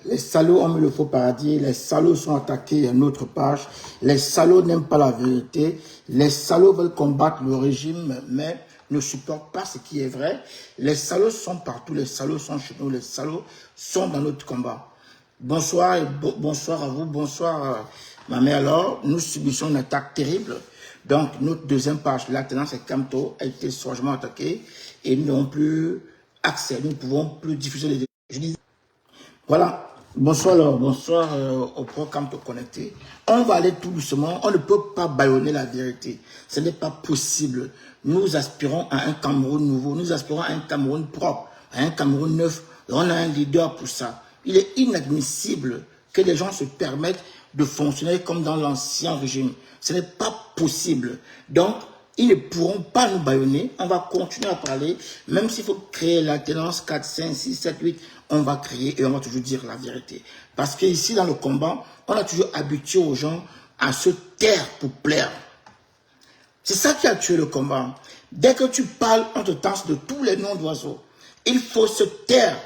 Les salauds ont mis le faux paradis. Les salauds sont attaqués à notre page. Les salauds n'aiment pas la vérité. Les salauds veulent combattre le régime, mais ne supportent pas ce qui est vrai. Les salauds sont partout. Les salauds sont chez nous. Les salauds sont dans notre combat. Bonsoir et bonsoir à vous. Bonsoir, ma mère. Alors, nous subissons une attaque terrible. Donc, notre deuxième page, la tendance est Camto, a été saugement attaquée et nous n'avons plus accès. Nous ne pouvons plus diffuser les... Je dis, voilà. Bonsoir alors, bonsoir au pro Camto connecté. On va aller tout doucement. On ne peut pas bâillonner la vérité. Ce n'est pas possible. Nous aspirons à un Cameroun nouveau. Nous aspirons à un Cameroun propre, à un Cameroun neuf. Et on a un leader pour ça. Il est inadmissible que les gens se permettent de fonctionner comme dans l'ancien régime. Ce n'est pas possible. Donc, ils ne pourront pas nous bâillonner. On va continuer à parler. Même s'il faut créer l'alternance 4, 5, 6, 7, 8, on va créer et on va toujours dire la vérité. Parce qu'ici, dans le combat, on a toujours habitué aux gens à se taire pour plaire. C'est ça qui a tué le combat. Dès que tu parles, on te tasse de tous les noms d'oiseaux. Il faut se taire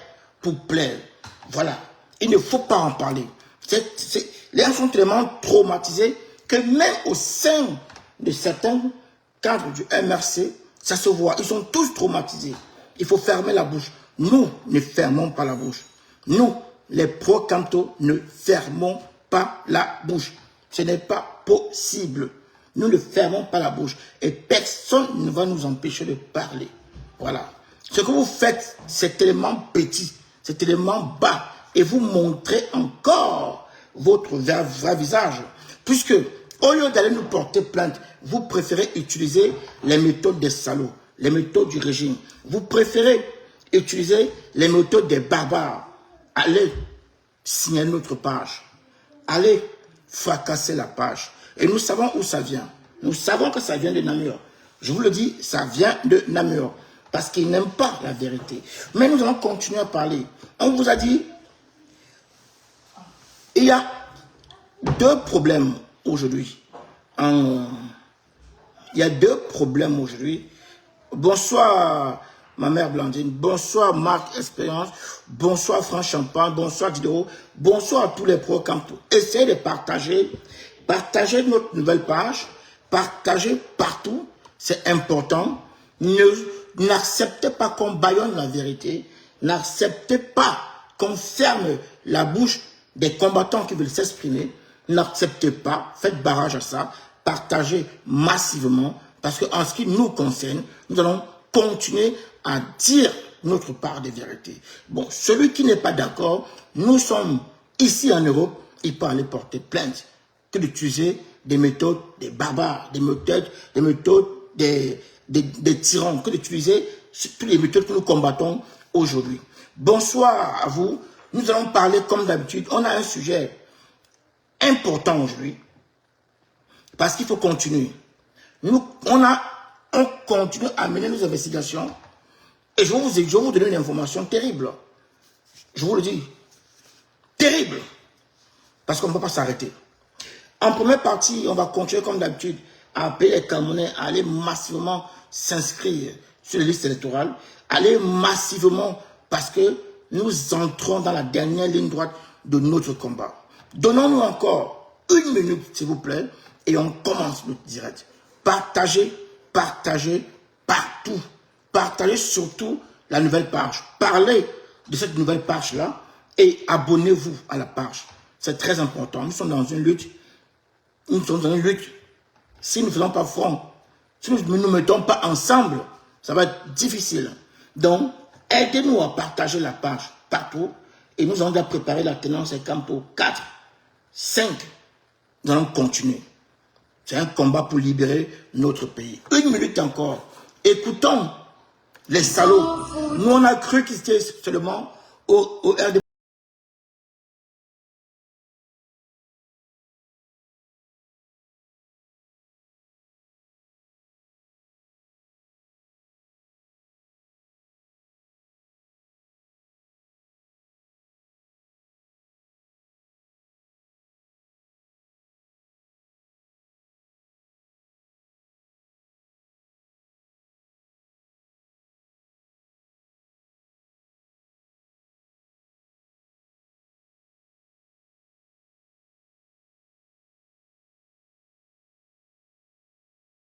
pour plaire. Voilà. Il ne faut pas en parler. Les gens sont tellement traumatisés que même au sein de certains cadres du MRC, ça se voit. Ils sont tous traumatisés. Il faut fermer la bouche. Nous ne fermons pas la bouche. Nous, les pro-Camto, ne fermons pas la bouche. Ce n'est pas possible. Nous ne fermons pas la bouche. Et personne ne va nous empêcher de parler. Voilà. Ce que vous faites, c'est tellement petit, c'est tellement bas. Et vous montrez encore votre vrai visage. Puisque, au lieu d'aller nous porter plainte, vous préférez utiliser les méthodes des salauds, les méthodes du régime. Vous préférez utiliser les méthodes des barbares. Allez signer notre page. Allez fracasser la page. Et nous savons où ça vient. Nous savons que ça vient de Namur. Je vous le dis, ça vient de Namur. Parce qu'ils n'aiment pas la vérité. Mais nous allons continuer à parler. On vous a dit, il y a deux problèmes aujourd'hui. Il y a deux problèmes aujourd'hui. Bonsoir, ma mère Blandine. Bonsoir, Marc Expérience. Bonsoir, Franck Champagne. Bonsoir, Diderot. Bonsoir à tous les pros Camto. Essayez de partager. Partagez notre nouvelle page. Partagez partout. C'est important. N'acceptez pas qu'on bâillonne la vérité. N'acceptez pas qu'on ferme la bouche des combattants qui veulent s'exprimer. N'acceptez pas. Faites barrage à ça. Partagez massivement. Parce qu'en ce qui nous concerne, nous allons continuer à dire notre part de vérité. Bon, celui qui n'est pas d'accord, nous sommes ici en Europe, il peut aller porter plainte que d'utiliser des méthodes des barbares, des méthodes des tyrans, que d'utiliser toutes les méthodes que nous combattons aujourd'hui. Bonsoir à vous. Nous allons parler comme d'habitude. On a un sujet important aujourd'hui parce qu'il faut continuer. On continue à mener nos investigations et je vais vous donner une information terrible. Je vous le dis. Terrible. Parce qu'on ne peut pas s'arrêter. En première partie, on va continuer comme d'habitude à appeler les Camerounais à aller massivement s'inscrire sur les listes électorales. Aller massivement parce que nous entrons dans la dernière ligne droite de notre combat. Donnons-nous encore une minute, s'il vous plaît, et on commence notre direct. Partagez, partagez partout. Partagez surtout la nouvelle page. Parlez de cette nouvelle page-là et abonnez-vous à la page. C'est très important. Nous sommes dans une lutte. Nous sommes dans une lutte. Si nous ne faisons pas front, si nous ne nous mettons pas ensemble, ça va être difficile. Donc, aidez-nous à partager la page partout. Et nous allons déjà préparer la tenance et Campo 4, 5. Nous allons continuer. C'est un combat pour libérer notre pays. Une minute encore. Écoutons les salauds. Nous, on a cru qu'ils étaient seulement au RD.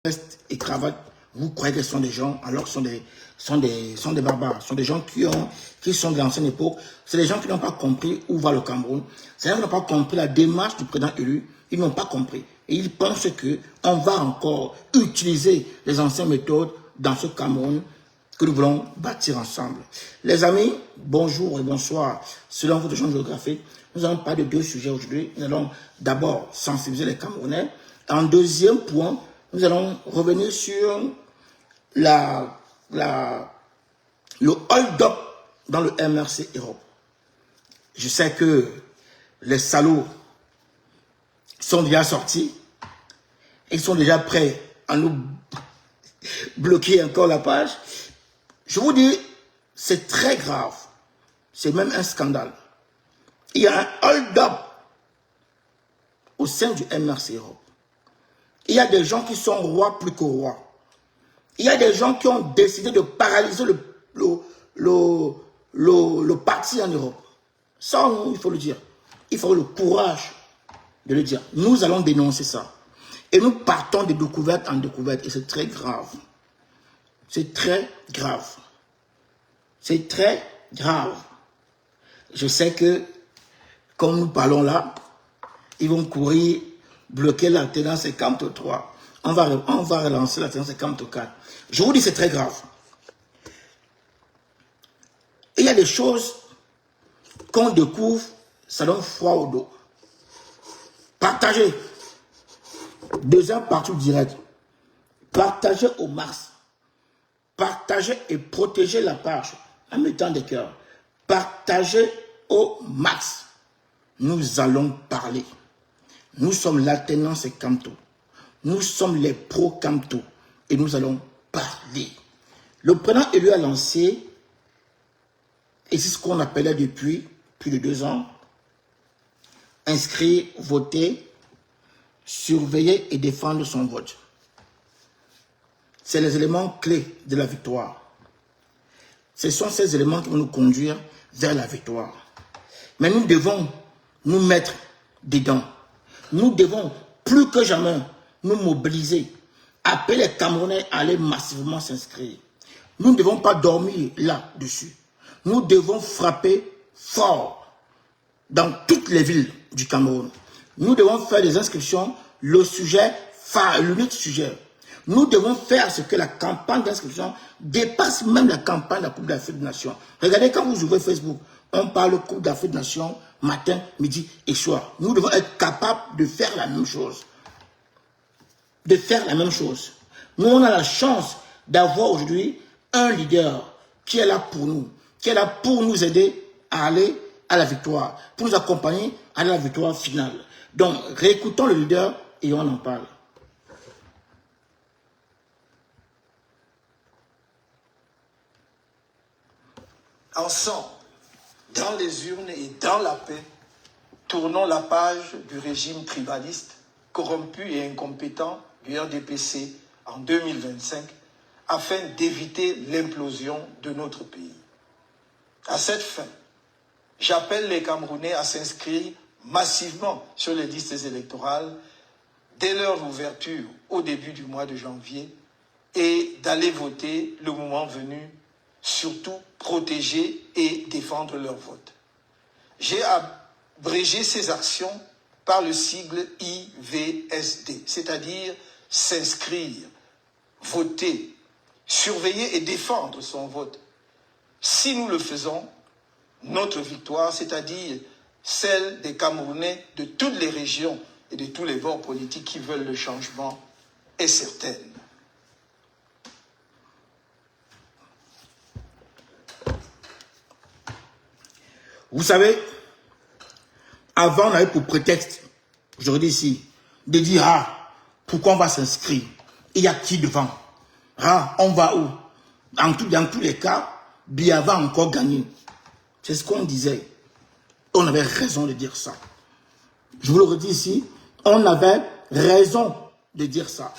veste et cravate, vous croyez que ce sont des gens, alors que ce sont des barbares. Ce sont des gens qui sont de l'ancienne époque. C'est des gens qui n'ont pas compris où va le Cameroun. C'est des gens qui n'ont pas compris la démarche du président élu. Ils n'ont pas compris. Et ils pensent qu'on va encore utiliser les anciennes méthodes dans ce Cameroun que nous voulons bâtir ensemble. Les amis, bonjour et bonsoir. Selon votre champ géographique, nous allons parler de deux sujets aujourd'hui. Nous allons d'abord sensibiliser les Camerounais. En deuxième point, nous allons revenir sur le hold-up dans le MRC Europe. Je sais que les salauds sont déjà sortis. Ils sont déjà prêts à nous bloquer encore la page. Je vous dis, c'est très grave. C'est même un scandale. Il y a un hold-up au sein du MRC Europe. Il y a des gens qui sont rois plus que rois. Il y a des gens qui ont décidé de paralyser le parti en Europe. Ça, il faut le dire. Il faut le courage de le dire. Nous allons dénoncer ça. Et nous partons de découverte en découverte. Et c'est très grave. C'est très grave. C'est très grave. Je sais que, comme nous parlons là, ils vont courir, bloquer la tenance 53. On va relancer la tenance 54. Je vous dis, c'est très grave. Il y a des choses qu'on découvre, ça donne froid au dos. Partagez. Deuxième partie direct. Partagez au max. Partagez et protégez la page en mettant des cœurs. Partagez au max. Nous allons parler. Nous sommes l'alternance Camto. Nous sommes les pro-Camto. Et nous allons parler. Le président élu a lancé, et c'est ce qu'on appelait depuis plus de 2 ans, inscrire, voter, surveiller et défendre son vote. C'est les éléments clés de la victoire. Ce sont ces éléments qui vont nous conduire vers la victoire. Mais nous devons nous mettre dedans. Nous devons plus que jamais nous mobiliser, appeler les Camerounais à aller massivement s'inscrire. Nous ne devons pas dormir là-dessus. Nous devons frapper fort dans toutes les villes du Cameroun. Nous devons faire des inscriptions, le sujet phare, l'unique sujet. Nous devons faire ce que la campagne d'inscription dépasse même la campagne de la Coupe d'Afrique des Nations. Regardez quand vous ouvrez Facebook, on parle Coupe d'Afrique des Nations, matin, midi et soir. Nous devons être capables de faire la même chose. De faire la même chose. Nous, on a la chance d'avoir aujourd'hui un leader qui est là pour nous, qui est là pour nous aider à aller à la victoire, pour nous accompagner à la victoire finale. Donc, réécoutons le leader et on en parle. Ensemble, dans les urnes et dans la paix, tournons la page du régime tribaliste, corrompu et incompétent du RDPC en 2025, afin d'éviter l'implosion de notre pays. À cette fin, j'appelle les Camerounais à s'inscrire massivement sur les listes électorales dès leur ouverture au début du mois de janvier et d'aller voter le moment venu, surtout protéger et défendre leur vote. J'ai abrégé ces actions par le sigle IVSD, c'est-à-dire s'inscrire, voter, surveiller et défendre son vote. Si nous le faisons, notre victoire, c'est-à-dire celle des Camerounais de toutes les régions et de tous les bords politiques qui veulent le changement, est certaine. Vous savez, avant, on avait pour prétexte, j'aurais dit ici, de dire, ah, pourquoi on va s'inscrire? Il y a qui devant? Ah, on va où? Dans tous les cas, Biya va encore gagner. C'est ce qu'on disait. On avait raison de dire ça. Je vous le redis ici, on avait raison de dire ça.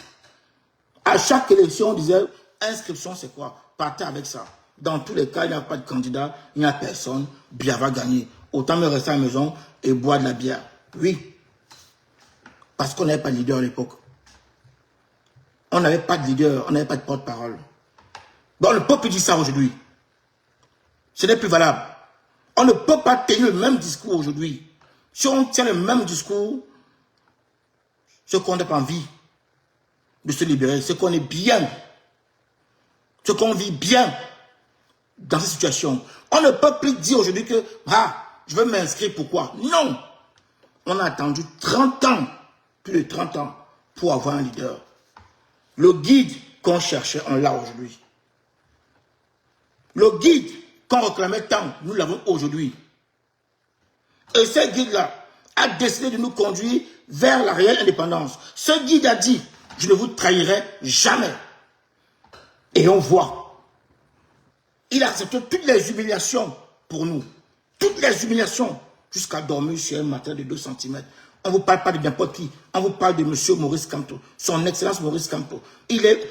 À chaque élection, on disait, inscription c'est quoi? Partez avec ça. Dans tous les cas, il n'y a pas de candidat, il n'y a personne, Biya va gagner. Autant me rester à la maison et boire de la bière. Oui. Parce qu'on n'avait pas de leader à l'époque. on n'avait pas de leader, on n'avait pas de porte-parole. Bon, le peuple dit ça aujourd'hui. Ce n'est plus valable. On ne peut pas tenir le même discours aujourd'hui. Si on tient le même discours, ce qu'on n'a pas envie de se libérer, ce qu'on est bien, ce qu'on vit bien dans cette situation. On ne peut plus dire aujourd'hui que je veux m'inscrire, pourquoi? Non! On a attendu 30 ans, plus de 30 ans, pour avoir un leader. Le guide qu'on cherchait, on l'a aujourd'hui. Le guide qu'on réclamait tant, nous l'avons aujourd'hui. Et ce guide-là a décidé de nous conduire vers la réelle indépendance. Ce guide a dit, je ne vous trahirai jamais. Et on voit. Il a accepté toutes les humiliations pour nous. Toutes les humiliations. Jusqu'à dormir sur un matelas de 2 cm. On ne vous parle pas de n'importe qui. On vous parle de M. Maurice Kamto. Son Excellence Maurice Kamto.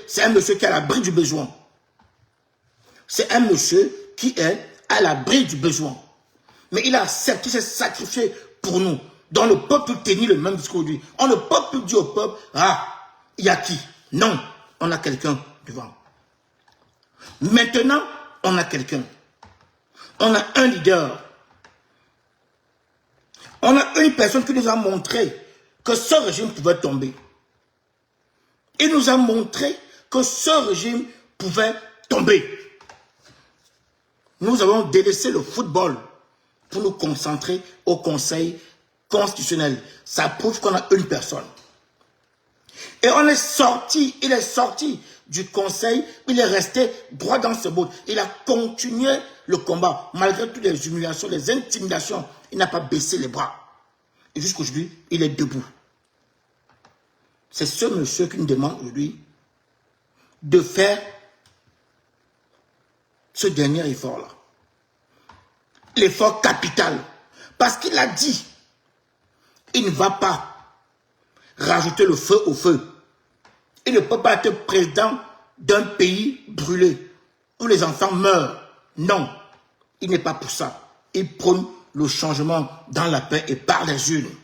C'est un monsieur qui est à l'abri du besoin. C'est un monsieur qui est à l'abri du besoin. Mais il a accepté, s'est sacrifié pour nous. Dans le peuple tenir le même discours lui. On ne peut plus dire au peuple, il y a qui? Non, on a quelqu'un devant. Maintenant, on a quelqu'un. On a un leader. On a une personne qui nous a montré que ce régime pouvait tomber. Il nous a montré que ce régime pouvait tomber. Nous avons délaissé le football pour nous concentrer au Conseil constitutionnel. Ça prouve qu'on a une personne. Et on est sorti, il est sorti du Conseil, il est resté droit dans ce bout. Il a continué le combat, malgré toutes les humiliations, les intimidations. Il n'a pas baissé les bras. Et jusqu'aujourd'hui, il est debout. C'est ce monsieur qui nous demande aujourd'hui de faire ce dernier effort-là. L'effort capital. Parce qu'il a dit, il ne va pas rajouter le feu au feu. Il ne peut pas être président d'un pays brûlé, où les enfants meurent. Non, il n'est pas pour ça. Il prône le changement dans la paix et par les urnes.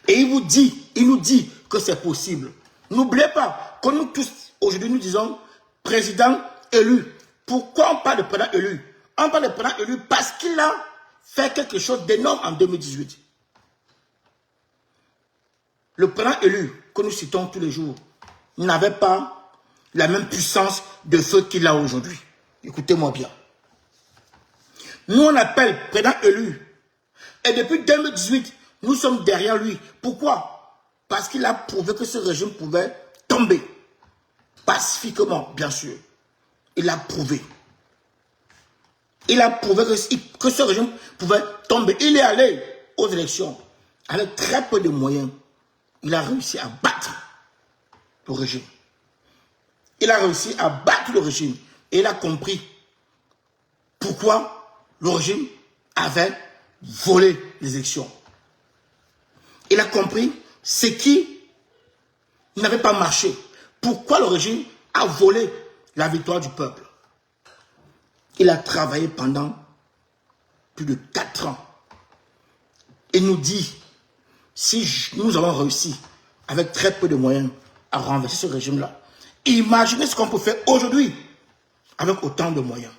Et il nous dit que c'est possible. N'oubliez pas que nous tous, aujourd'hui, nous disons président élu. Pourquoi on parle de président élu? On parle de président élu parce qu'il a fait quelque chose d'énorme en 2018. Le président élu que nous citons tous les jours n'avait pas la même puissance de feu qu'il a aujourd'hui. Écoutez-moi bien. Nous, on appelle président élu. Et depuis 2018, nous sommes derrière lui. Pourquoi? Parce qu'il a prouvé que ce régime pouvait tomber. Pacifiquement, bien sûr. Il a prouvé. Il a prouvé que ce régime pouvait tomber. Il est allé aux élections avec très peu de moyens. Il a réussi à battre le régime. Il a réussi à battre le régime. Et il a compris pourquoi le régime avait volé les élections. Il a compris ce qui n'avait pas marché. Pourquoi le régime a volé la victoire du peuple. Il a travaillé pendant plus de 4 ans. Il nous dit, si nous avons réussi, avec très peu de moyens, à renverser ce régime-là, imaginez ce qu'on peut faire aujourd'hui, avec autant de moyens.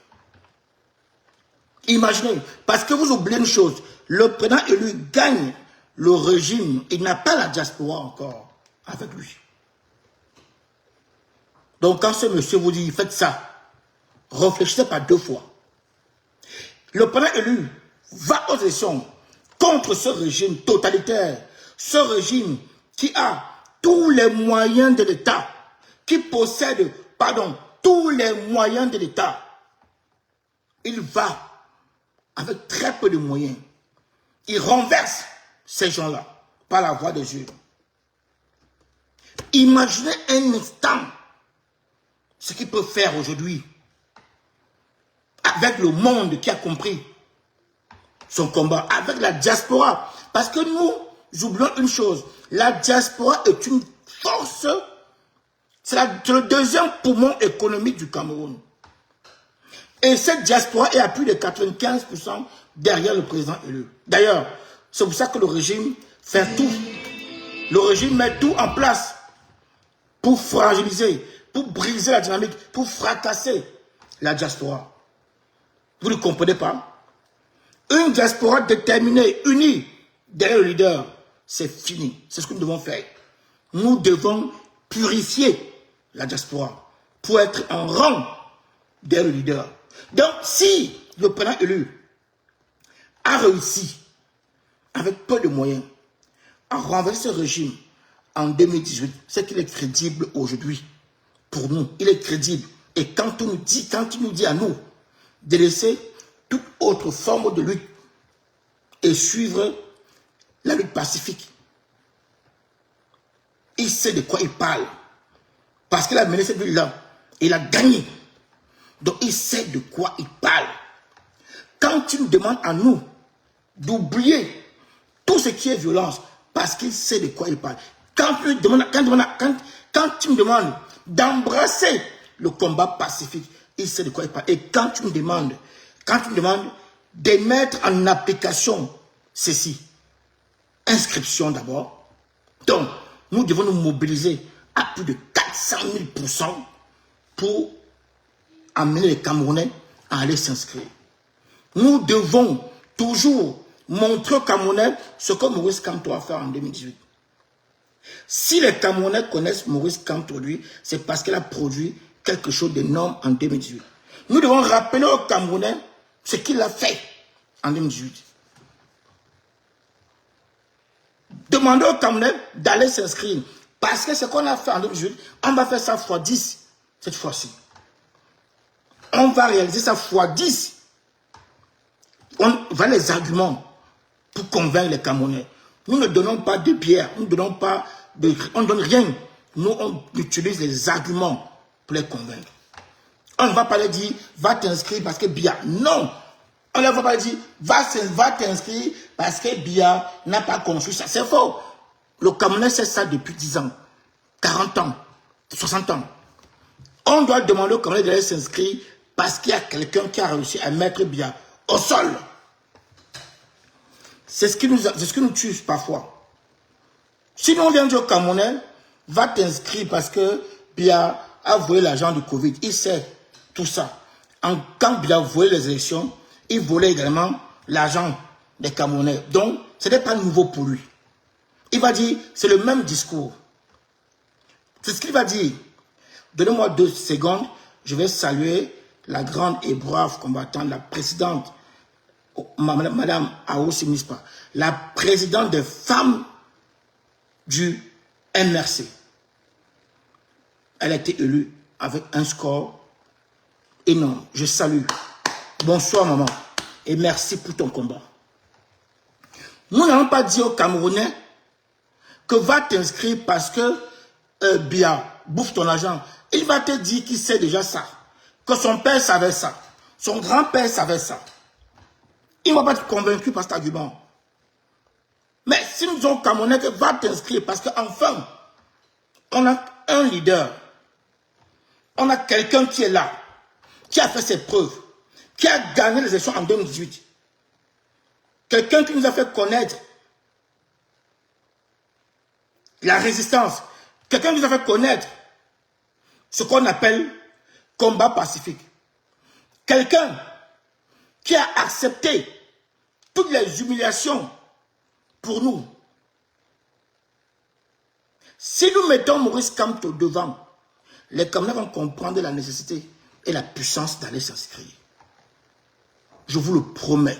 Imaginez, parce que vous oubliez une chose, le président élu gagne le régime, il n'a pas la diaspora encore avec lui. Donc quand ce monsieur vous dit, faites ça, réfléchissez pas 2 fois. Le président élu va aux élections contre ce régime totalitaire, ce régime qui a tous les moyens de l'État, qui possède, tous les moyens de l'État. Il va avec très peu de moyens. Il renverse ces gens-là par la voie des urnes. Imaginez un instant ce qu'il peut faire aujourd'hui avec le monde qui a compris son combat, avec la diaspora. Parce que nous oublions une chose, la diaspora est une force, c'est le 2e poumon économique du Cameroun. Et cette diaspora est à plus de 95% derrière le président élu. D'ailleurs, c'est pour ça que le régime fait tout. Le régime met tout en place pour fragiliser, pour briser la dynamique, pour fracasser la diaspora. Vous ne comprenez pas? Une diaspora déterminée, unie derrière le leader, c'est fini. C'est ce que nous devons faire. Nous devons purifier la diaspora pour être en rang derrière le leader. Donc, si le président élu a réussi, avec peu de moyens, à renverser ce régime en 2018, c'est qu'il est crédible aujourd'hui. Pour nous, il est crédible. Et quand il nous dit à nous de laisser toute autre forme de lutte et suivre la lutte pacifique, il sait de quoi il parle. Parce qu'il a mené cette lutte-là. Il a gagné. Donc il sait de quoi il parle. Quand il nous demande à nous d'oublier tout ce qui est violence, parce qu'il sait de quoi il parle. Quand il me demande d'embrasser le combat pacifique, il sait de quoi il parle. Et quand tu me demandes de mettre en application ceci, inscription d'abord. Donc, nous devons nous mobiliser à plus de 400 000% pour amener les Camerounais à aller s'inscrire. Nous devons toujours montrer aux Camerounais ce que Maurice Kamto a fait en 2018. Si les Camerounais connaissent Maurice Kamto, lui, c'est parce qu'il a produit quelque chose d'énorme en 2018. Nous devons rappeler aux Camerounais ce qu'il a fait en 2018. Demandez aux Camerounais d'aller s'inscrire. Parce que ce qu'on a fait en 2018, on va faire ça fois 10 cette fois-ci. On va réaliser ça fois 10. On va les arguments pour convaincre les Camerounais. Nous ne donnons pas de pierre, nous ne donnons pas de... On ne donne rien. Nous, on utilise les arguments pour les convaincre. On ne va pas leur dire, va t'inscrire parce que Biya. Non. On ne va pas leur dire, va t'inscrire parce que Biya n'a pas construit ça. C'est faux. Le Camerounais sait ça depuis 10 ans, 40 ans, 60 ans. On doit demander au Camerounais d'aller s'inscrire parce qu'il y a quelqu'un qui a réussi à mettre Biya au sol. C'est ce qui nous tue parfois. Sinon, on vient dire au Camerounais, va t'inscrire parce que Biya a volé l'argent du Covid. Il sait tout ça. Quand Biya volait les élections, il volait également l'argent des Camerounais. Donc, ce n'est pas nouveau pour lui. Il va dire, c'est le même discours. C'est ce qu'il va dire. Donnez-moi 2 secondes, je vais saluer la grande et brave combattante, la présidente, Madame Aoussi Mispa, la présidente des femmes du MRC. Elle a été élue avec un score énorme. Je salue. Bonsoir maman et merci pour ton combat. Nous n'allons pas dire aux Camerounais que va t'inscrire parce que Biya bouffe ton argent. Il va te dire qu'il sait déjà ça. Que son père savait ça. Son grand-père savait ça. Il ne va pas être convaincu par cet argument. Mais si nous disons aux Camerounais que va t'inscrire parce qu'enfin, on a un leader. On a quelqu'un qui est là. Qui a fait ses preuves. Qui a gagné les élections en 2018. Quelqu'un qui nous a fait connaître la résistance. Quelqu'un qui nous a fait connaître ce qu'on appelle combat pacifique. Quelqu'un qui a accepté toutes les humiliations pour nous. Si nous mettons Maurice Kamto devant, les Camerounais vont comprendre la nécessité et la puissance d'aller s'inscrire. Je vous le promets.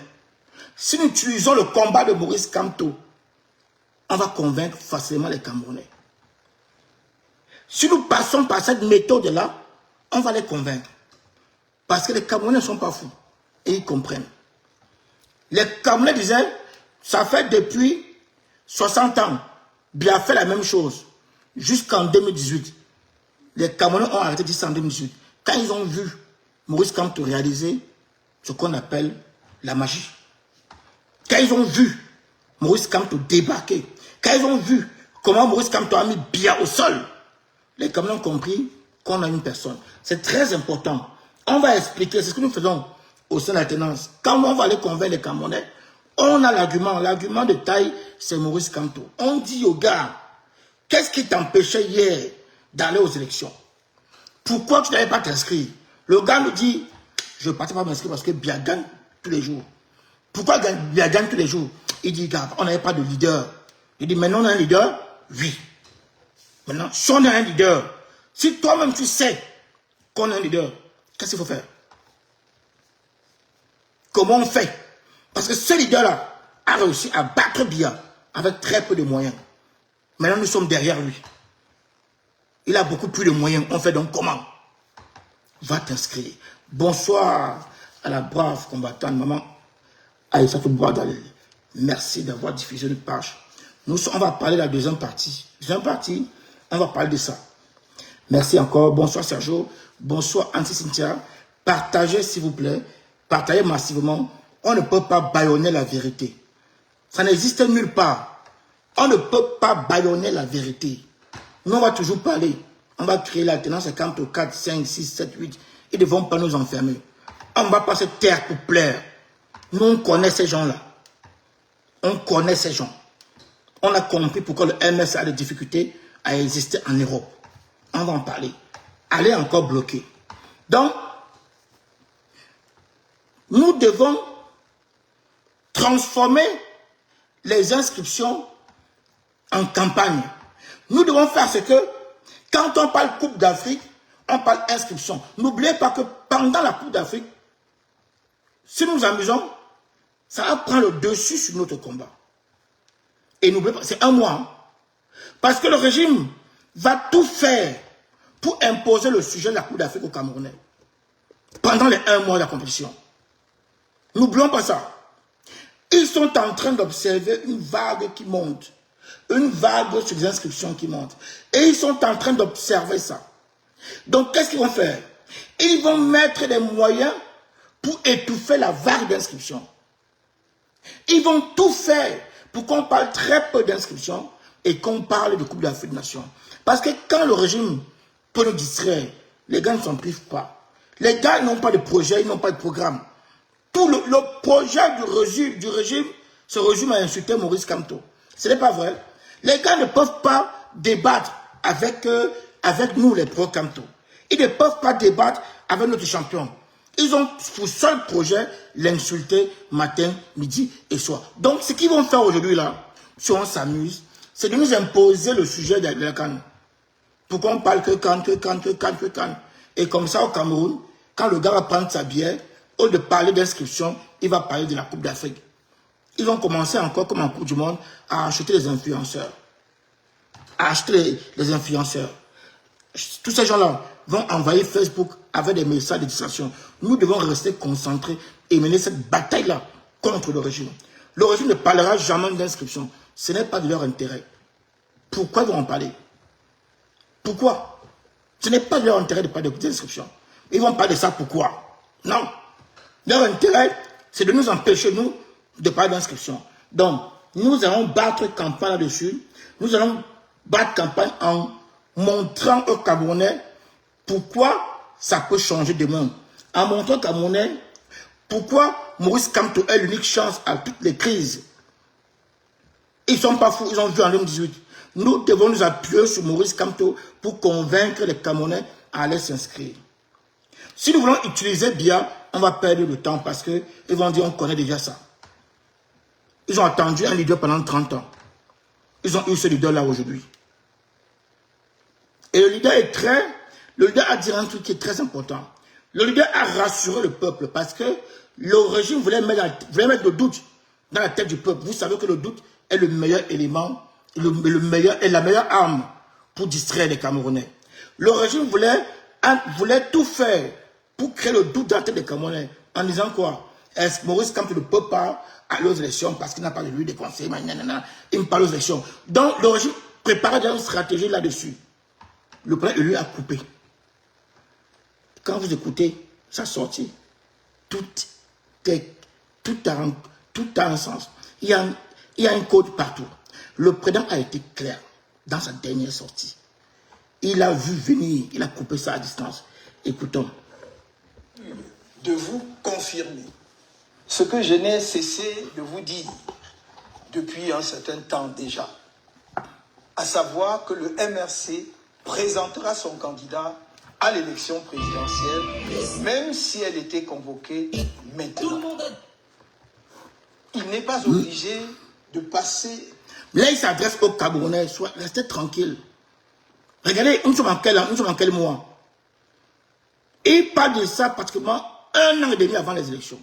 Si nous utilisons le combat de Maurice Kamto, on va convaincre facilement les Camerounais. Si nous passons par cette méthode-là, on va les convaincre. Parce que les Camerounais ne sont pas fous. Et ils comprennent. Les Camerounais disaient, ça fait depuis 60 ans, Biya a fait la même chose. Jusqu'en 2018. Les Camerounais ont arrêté de dire ça en 2018. Quand ils ont vu Maurice Kamto réaliser ce qu'on appelle la magie. Quand ils ont vu Maurice Kamto débarquer. Quand ils ont vu comment Maurice Kamto a mis Biya au sol. Les Camerounais ont compris qu'on a une personne. C'est très important. On va expliquer, c'est ce que nous faisons au sein de l'alternance. Quand on va aller convaincre les Camerounais, on a l'argument. L'argument de taille, c'est Maurice Kamto. On dit aux gars, qu'est-ce qui t'empêchait hier d'aller aux élections. Pourquoi tu n'avais pas t'inscrire? Le gars nous dit, je ne partais pas m'inscrire parce que Biya gagne tous les jours. Pourquoi Biya gagne tous les jours? Il dit, gars, on n'avait pas de leader. Il dit, maintenant on a un leader? Oui. Maintenant, si on a un leader, si toi-même tu sais qu'on a un leader, qu'est-ce qu'il faut faire? Comment on fait? Parce que ce leader-là a réussi à battre Biya avec très peu de moyens. Maintenant, nous sommes derrière lui. Il a beaucoup plus de moyens. On fait donc comment? Va t'inscrire. Bonsoir à la brave combattante, maman Aïssatou Boadalé. Merci d'avoir diffusé notre page. On va parler de la deuxième partie. Deuxième partie, on va parler de ça. Merci encore. Bonsoir Sergio. Bonsoir Anti Cynthia. Partagez s'il vous plaît. Partagez massivement. On ne peut pas bâillonner la vérité. Ça n'existe nulle part. On ne peut pas bâillonner la vérité. Nous, on va toujours parler. On va créer l'alternance 54, 5, 6, 7, 8. Ils ne vont pas nous enfermer. On ne va pas se taire pour plaire. Nous, on connaît ces gens-là. On connaît ces gens. On a compris pourquoi le MS a des difficultés à exister en Europe. On va en parler. Elle est encore bloquée. Donc, nous devons transformer les inscriptions en campagne. Nous devons faire ce que, quand on parle Coupe d'Afrique, on parle inscription. N'oubliez pas que pendant la Coupe d'Afrique, si nous nous amusons, ça va prendre le dessus sur notre combat. Et n'oubliez pas, c'est un mois. Hein. Parce que le régime va tout faire pour imposer le sujet de la Coupe d'Afrique aux Camerounais. Pendant les 1 mois de la compétition. N'oublions pas ça. Ils sont en train d'observer une vague qui monte. Une vague sur les inscriptions qui monte. Et ils sont en train d'observer ça. Donc, qu'est-ce qu'ils vont faire? Ils vont mettre des moyens pour étouffer la vague d'inscriptions. Ils vont tout faire pour qu'on parle très peu d'inscriptions et qu'on parle de Coupe d'Afrique des Nations. Parce que quand le régime peut nous distraire, les gars ne s'en privent pas. Les gars n'ont pas de projet, ils n'ont pas de programme. Tout le projet du régime se résume à insulter Maurice Kamto. Ce n'est pas vrai. Les gars ne peuvent pas débattre avec nous, les pro-Kamto. Ils ne peuvent pas débattre avec notre champion. Ils ont pour seul projet l'insulter matin, midi et soir. Donc, ce qu'ils vont faire aujourd'hui, là, si on s'amuse, c'est de nous imposer le sujet de la CAN. Pourquoi on parle que CAN. Et comme ça, au Cameroun, quand le gars va prendre sa bière, au lieu de parler d'inscription, il va parler de la Coupe d'Afrique. Ils ont commencé encore, comme en Coupe du Monde, à acheter les influenceurs. Les influenceurs. Tous ces gens-là vont envahir Facebook avec des messages de distraction. Nous devons rester concentrés et mener cette bataille-là contre le régime. Le régime ne parlera jamais d'inscription. Ce n'est pas de leur intérêt. Pourquoi ils vont en parler? Pourquoi? Ce n'est pas de leur intérêt de parler d'inscription. Ils vont parler de ça pourquoi? Non. Leur intérêt, c'est de nous empêcher, nous, de parler d'inscription. Donc, nous allons battre campagne là-dessus. Nous allons battre campagne en montrant aux Camerounais pourquoi ça peut changer demain. En montrant aux Camerounais pourquoi Maurice Kamto est l'unique chance à toutes les crises. Ils ne sont pas fous, ils ont vu en 2018. Nous devons nous appuyer sur Maurice Kamto pour convaincre les Camerounais à aller s'inscrire. Si nous voulons utiliser Biya, on va perdre le temps parce qu'ils vont dire on connaît déjà ça. Ils ont attendu un leader pendant 30 ans. Ils ont eu ce leader-là aujourd'hui. Et le leader a dit un truc qui est très important. Le leader a rassuré le peuple parce que le régime voulait mettre le doute dans la tête du peuple. Vous savez que le doute est le meilleur élément, est la meilleure arme pour distraire les Camerounais. Le régime voulait tout faire pour créer le doute dans la tête des Camerounais en disant quoi? Est-ce que Maurice Kamto ne peut pas aller aux élections parce qu'il n'a pas de lui des conseils, il ne parle aux élections. Donc le régime préparait une stratégie là-dessus. Le président lui a coupé. Quand vous écoutez sa sortie, tout a un sens. Il y a un code partout. Le président a été clair dans sa dernière sortie. Il a vu venir, il a coupé ça à distance. Écoutons. De vous confirmer ce que je n'ai cessé de vous dire depuis un certain temps déjà, à savoir que le MRC présentera son candidat à l'élection présidentielle, même si elle était convoquée maintenant. Il n'est pas obligé de passer... Là, il s'adresse aux Camerounais, restez tranquilles. Regardez, nous sommes en quel mois? Il parle de ça pratiquement 1 an et demi avant les élections.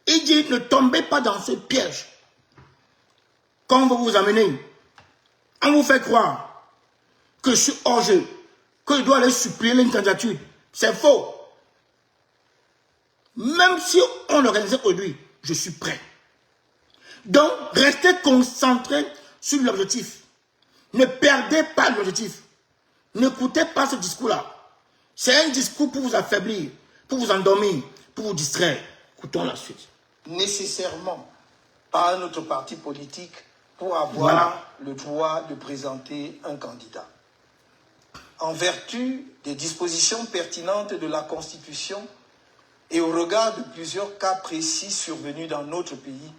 Il dit, ne tombez pas dans ce piège. Quand on va vous amener, on vous fait croire que je suis hors jeu, que je dois aller supplier une candidature. C'est faux. Même si on l'organisait aujourd'hui, je suis prêt. Donc, restez concentrés sur l'objectif. Ne perdez pas l'objectif. N'écoutez pas ce discours-là. C'est un discours pour vous affaiblir, pour vous endormir, pour vous distraire. Écoutons la suite. Nécessairement par notre parti politique pour avoir le droit de présenter un candidat. En vertu des dispositions pertinentes de la Constitution et au regard de plusieurs cas précis survenus dans notre pays,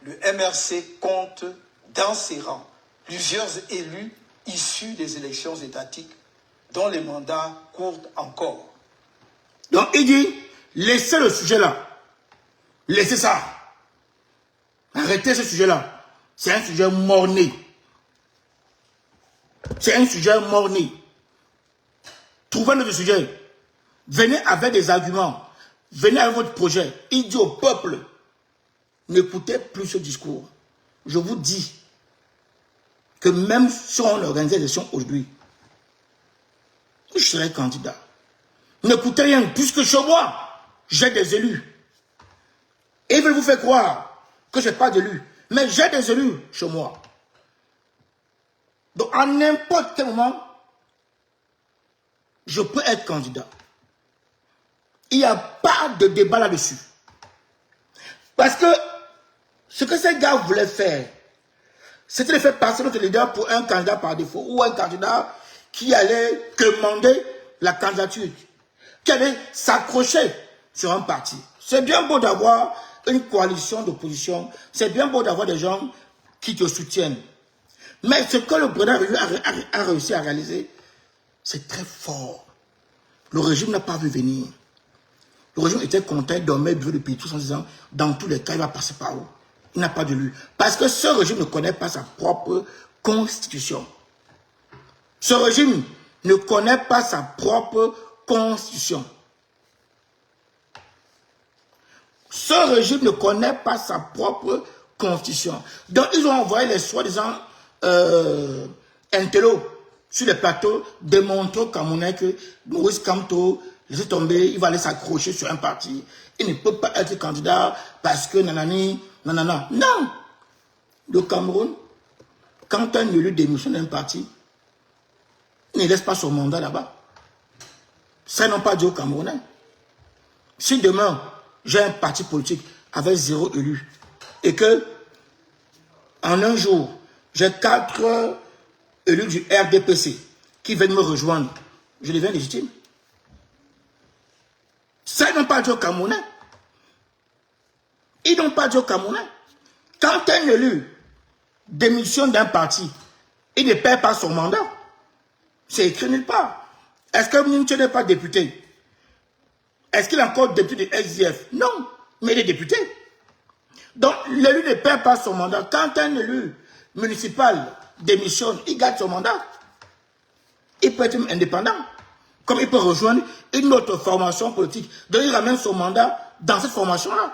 le MRC compte dans ses rangs plusieurs élus issus des élections étatiques dont les mandats courent encore. Donc il dit, laissez le sujet là. Laissez ça. Arrêtez ce sujet-là. C'est un sujet mort-né. C'est un sujet mort-né. Trouvez notre sujet. Venez avec des arguments. Venez avec votre projet. Il dit au peuple, n'écoutez plus ce discours. Je vous dis que même si on organisait des élections aujourd'hui, je serai candidat. N'écoutez rien, puisque chez moi, j'ai des élus. Et ils veulent vous faire croire que je n'ai pas d'élus. Mais j'ai des élus chez moi. Donc, à n'importe quel moment, je peux être candidat. Il n'y a pas de débat là-dessus. Parce que ce que ces gars voulaient faire, c'était de faire passer notre leader pour un candidat par défaut ou un candidat qui allait demander la candidature, qui allait s'accrocher sur un parti. C'est bien beau d'avoir une coalition d'opposition, c'est bien beau d'avoir des gens qui te soutiennent. Mais ce que le président a réussi à réaliser, c'est très fort. Le régime n'a pas vu venir. Le régime était content, il dormait, buvait depuis tout en disant, dans tous les cas, il va passer par où? Il n'a pas de lui. Parce que ce régime ne connaît pas sa propre constitution. Ce régime ne connaît pas sa propre constitution. Ce régime ne connaît pas sa propre constitution. Donc, ils ont envoyé les soi-disant intello sur les plateaux, démontrer aux Camerounais que Maurice Kamto, laissez tomber, il va aller s'accrocher sur un parti. Il ne peut pas être candidat parce que nanani, nanana. Non! Le Cameroun, quand un élu démissionne d'un parti, il ne laisse pas son mandat là-bas. Ça n'ont pas dit aux Camerounais. Si demain, j'ai un parti politique avec 0 élu et que, en un jour, j'ai 4 élus du RDPC qui viennent me rejoindre, je deviens légitime. Ça, ils n'ont pas dit aux Camerounais. Ils n'ont pas dit aux Camerounais. Quand un élu démissionne d'un parti, il ne perd pas son mandat. C'est écrit nulle part. Est-ce que Mountché n'est pas député? Est-ce qu'il est encore député de SDF? Non, mais il est député. Donc, l'élu ne perd pas son mandat. Quand un élu municipal démissionne, il garde son mandat. Il peut être indépendant. Comme il peut rejoindre une autre formation politique. Donc, il ramène son mandat dans cette formation-là.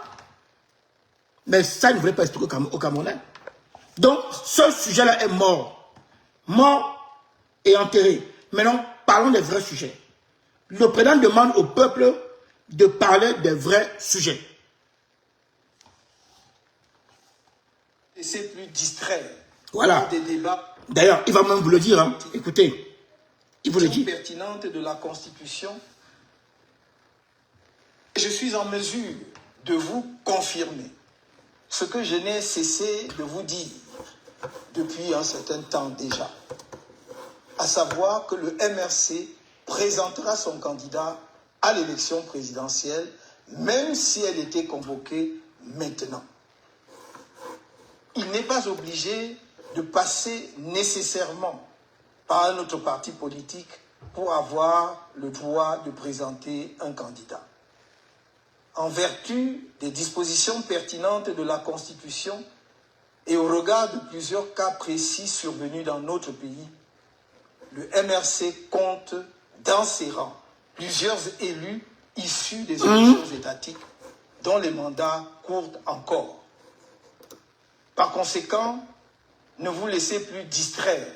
Mais ça, il ne voulait pas expliquer aux Camerounais. Donc, ce sujet-là est mort. Mort et enterré. Maintenant, parlons des vrais sujets. Le président demande au peuple de parler des vrais sujets. Laissez plus distraire. Voilà. Des débats. D'ailleurs, il va même vous le dire. Hein. Écoutez, il vous le dit. Pertinente de la Constitution. Je suis en mesure de vous confirmer ce que je n'ai cessé de vous dire depuis un certain temps déjà, à savoir que le MRC présentera son candidat à l'élection présidentielle, même si elle était convoquée maintenant. Il n'est pas obligé de passer nécessairement par un autre parti politique pour avoir le droit de présenter un candidat. En vertu des dispositions pertinentes de la Constitution et au regard de plusieurs cas précis survenus dans notre pays, le MRC compte dans ses rangs plusieurs élus issus des élections étatiques dont les mandats courent encore. Par conséquent, ne vous laissez plus distraire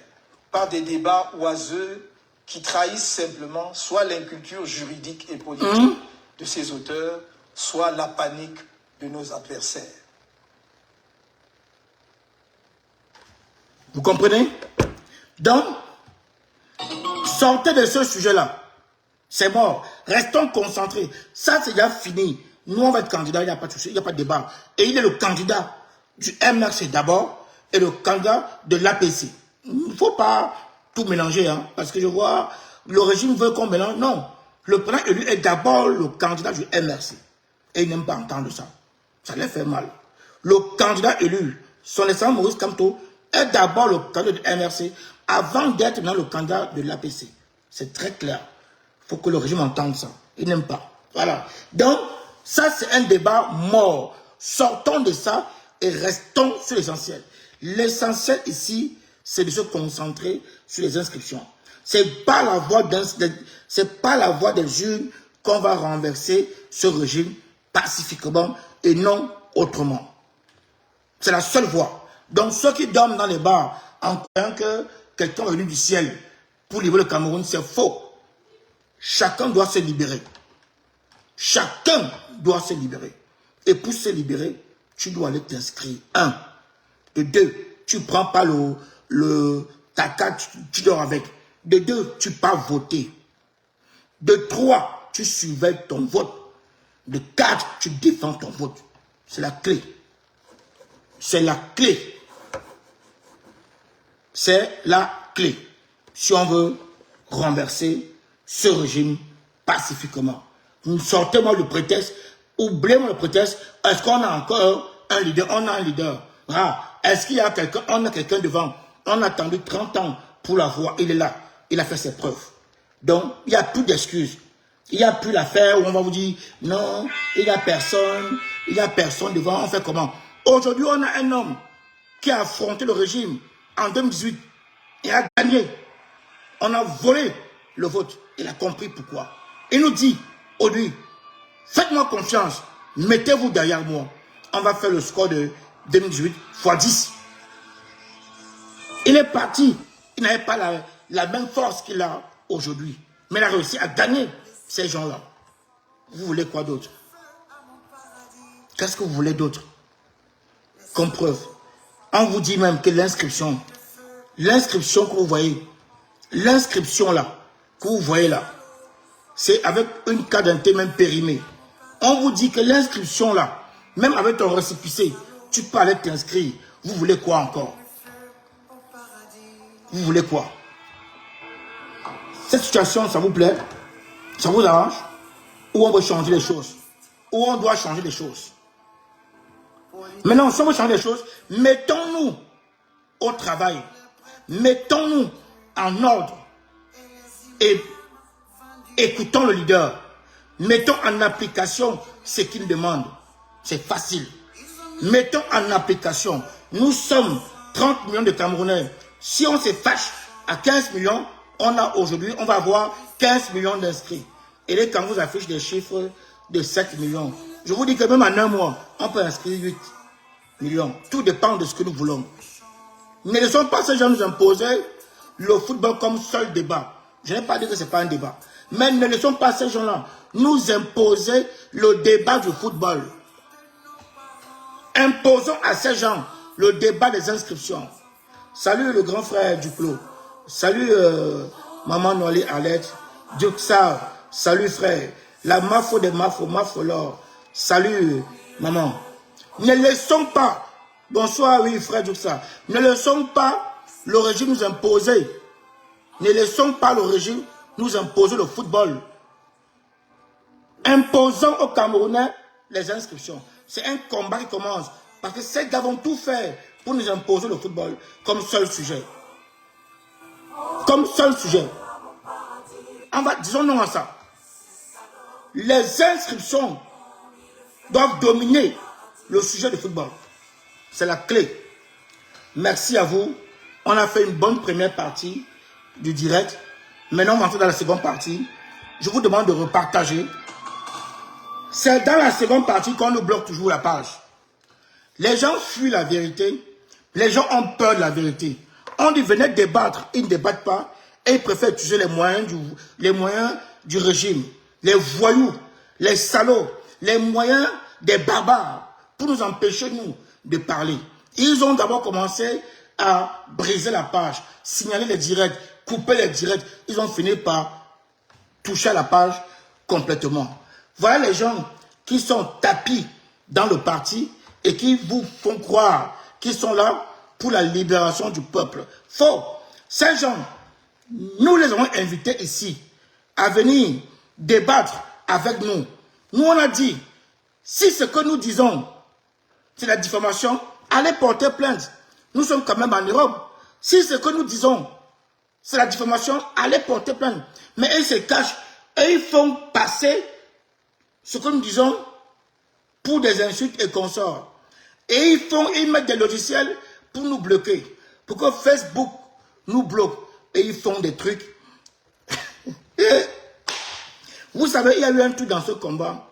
par des débats oiseux qui trahissent simplement soit l'inculture juridique et politique de ses auteurs, soit la panique de nos adversaires. Vous comprenez? Donc, sortez de ce sujet-là. C'est mort. Restons concentrés. Ça, c'est déjà fini. Nous, on va être candidat, il n'y a pas de souci, il n'y a pas de débat. Et il est le candidat du MRC d'abord et le candidat de l'APC. Il ne faut pas tout mélanger, hein, parce que je vois, le régime veut qu'on mélange. Non. Le président élu est d'abord le candidat du MRC. Et il n'aime pas entendre ça. Ça les fait mal. Le candidat élu, son excellence Maurice Kamto, est d'abord le candidat du MRC avant d'être dans le candidat de l'APC. C'est très clair. Il faut que le régime entende ça. Il n'aime pas. Voilà. Donc, ça, c'est un débat mort. Sortons de ça et restons sur l'essentiel. L'essentiel ici, c'est de se concentrer sur les inscriptions. C'est pas la voie des urnes qu'on va renverser ce régime pacifiquement et non autrement. C'est la seule voie. Donc, ceux qui dorment dans les bars en croyant que quelqu'un est venu du ciel pour libérer le Cameroun, c'est faux. Chacun doit se libérer. Chacun doit se libérer. Et pour se libérer, tu dois aller t'inscrire. 1. De 2, tu ne prends pas ta carte, tu dors avec. De 2, tu pars voter. De 3, tu surveilles ton vote. De 4, tu défends ton vote. C'est la clé. C'est la clé. C'est la clé. Si on veut renverser ce régime pacifiquement. Sortez-moi le prétexte, oubliez-moi le prétexte. Est-ce qu'on a encore un leader? On a un leader. Ah, est-ce qu'il y a quelqu'un? On a quelqu'un devant. On a attendu 30 ans pour la voir. Il est là. Il a fait ses preuves. Donc, il n'y a plus d'excuses. Il n'y a plus l'affaire où on va vous dire non, il n'y a personne. Il n'y a personne devant. On fait comment? Aujourd'hui, on a un homme qui a affronté le régime en 2018 et a gagné. On a volé le vote. Il a compris pourquoi. Il nous dit, aujourd'hui, faites-moi confiance, mettez-vous derrière moi. On va faire le score de 2018 x 10. Il est parti. Il n'avait pas la même force qu'il a aujourd'hui. Mais il a réussi à gagner ces gens-là. Vous voulez quoi d'autre? Qu'est-ce que vous voulez d'autre? Comme preuve. On vous dit même que l'inscription que vous voyez, l'inscription là, que vous voyez là, c'est avec une carte d'identité même périmée. On vous dit que l'inscription là, même avec ton récépissé, tu peux aller t'inscrire. Vous voulez quoi encore? Vous voulez quoi? Cette situation, ça vous plaît? Ça vous arrange? Ou on veut changer les choses? Ou on doit changer les choses? Maintenant, si on veut changer les choses, mettons-nous au travail. Mettons-nous en ordre. Et écoutons le leader. Mettons en application ce qu'il demande. C'est facile. Mettons en application. Nous sommes 30 millions de Camerounais. Si on se fâche à 15 millions, on va avoir 15 millions d'inscrits. Et là, quand vous affichez des chiffres de 7 millions, je vous dis que même en un mois, on peut inscrire 8 millions. Tout dépend de ce que nous voulons. Ne laissons pas ces gens nous imposer le football comme seul débat. Je n'ai pas dit que ce n'est pas un débat. Mais ne laissons pas ces gens-là nous imposer le débat du football. Imposons à ces gens le débat des inscriptions. Salut le grand frère Duclos. Salut maman Noali Alette. Duxar. Salut frère. La Mafo des Mafo, Mafolor. Salut maman. Ne laissons pas. Bonsoir, oui frère Duxar. Ne laissons pas le régime nous imposer. Ne laissons pas le régime nous imposer le football. Imposons aux Camerounais les inscriptions. C'est un combat qui commence. Parce que ces gars vont tout faire pour nous imposer le football comme seul sujet. comme seul sujet. Disons non à ça. Les inscriptions doivent dominer le sujet de football. C'est la clé. Merci à vous. On a fait une bonne première partie du direct. Maintenant, on va entrer dans la seconde partie. Je vous demande de repartager. C'est dans la seconde partie qu'on nous bloque toujours la page. Les gens fuient la vérité. Les gens ont peur de la vérité. On dit venez débattre. Ils ne débattent pas. Et ils préfèrent utiliser les moyens du régime. Les voyous, les salauds, les moyens des barbares pour nous empêcher, nous, de parler. Ils ont d'abord commencé à briser la page, signaler les directs, couper les directs. Ils ont fini par toucher à la page complètement. Voilà les gens qui sont tapis dans le parti et qui vous font croire qu'ils sont là pour la libération du peuple. Faux. Ces gens, nous les avons invités ici à venir débattre avec nous. Nous, on a dit, si ce que nous disons, c'est la diffamation, allez porter plainte. Nous sommes quand même en Europe. Si ce que nous disons, c'est la diffamation, allez porter plainte. Mais ils se cachent et ils font passer ce que nous disons pour des insultes et consorts. Et ils mettent des logiciels pour nous bloquer. Pour que Facebook nous bloque. Et ils font des trucs. Et vous savez, il y a eu un truc dans ce combat.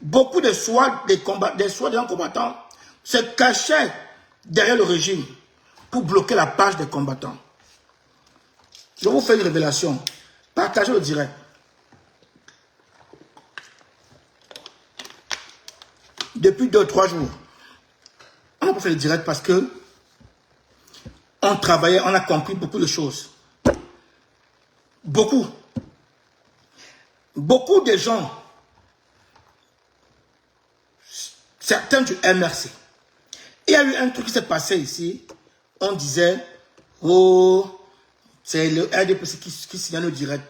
Beaucoup de soi-disant combattants se cachaient derrière le régime pour bloquer la page des combattants. Je vous fais une révélation. Partagez le direct. Depuis 2-3 jours, on n'a pas fait le direct parce que on travaillait, on a compris beaucoup de choses. Beaucoup de gens, certains du MRC. Il y a eu un truc qui s'est passé ici. On disait, oh, c'est le RDPC qui signale le direct.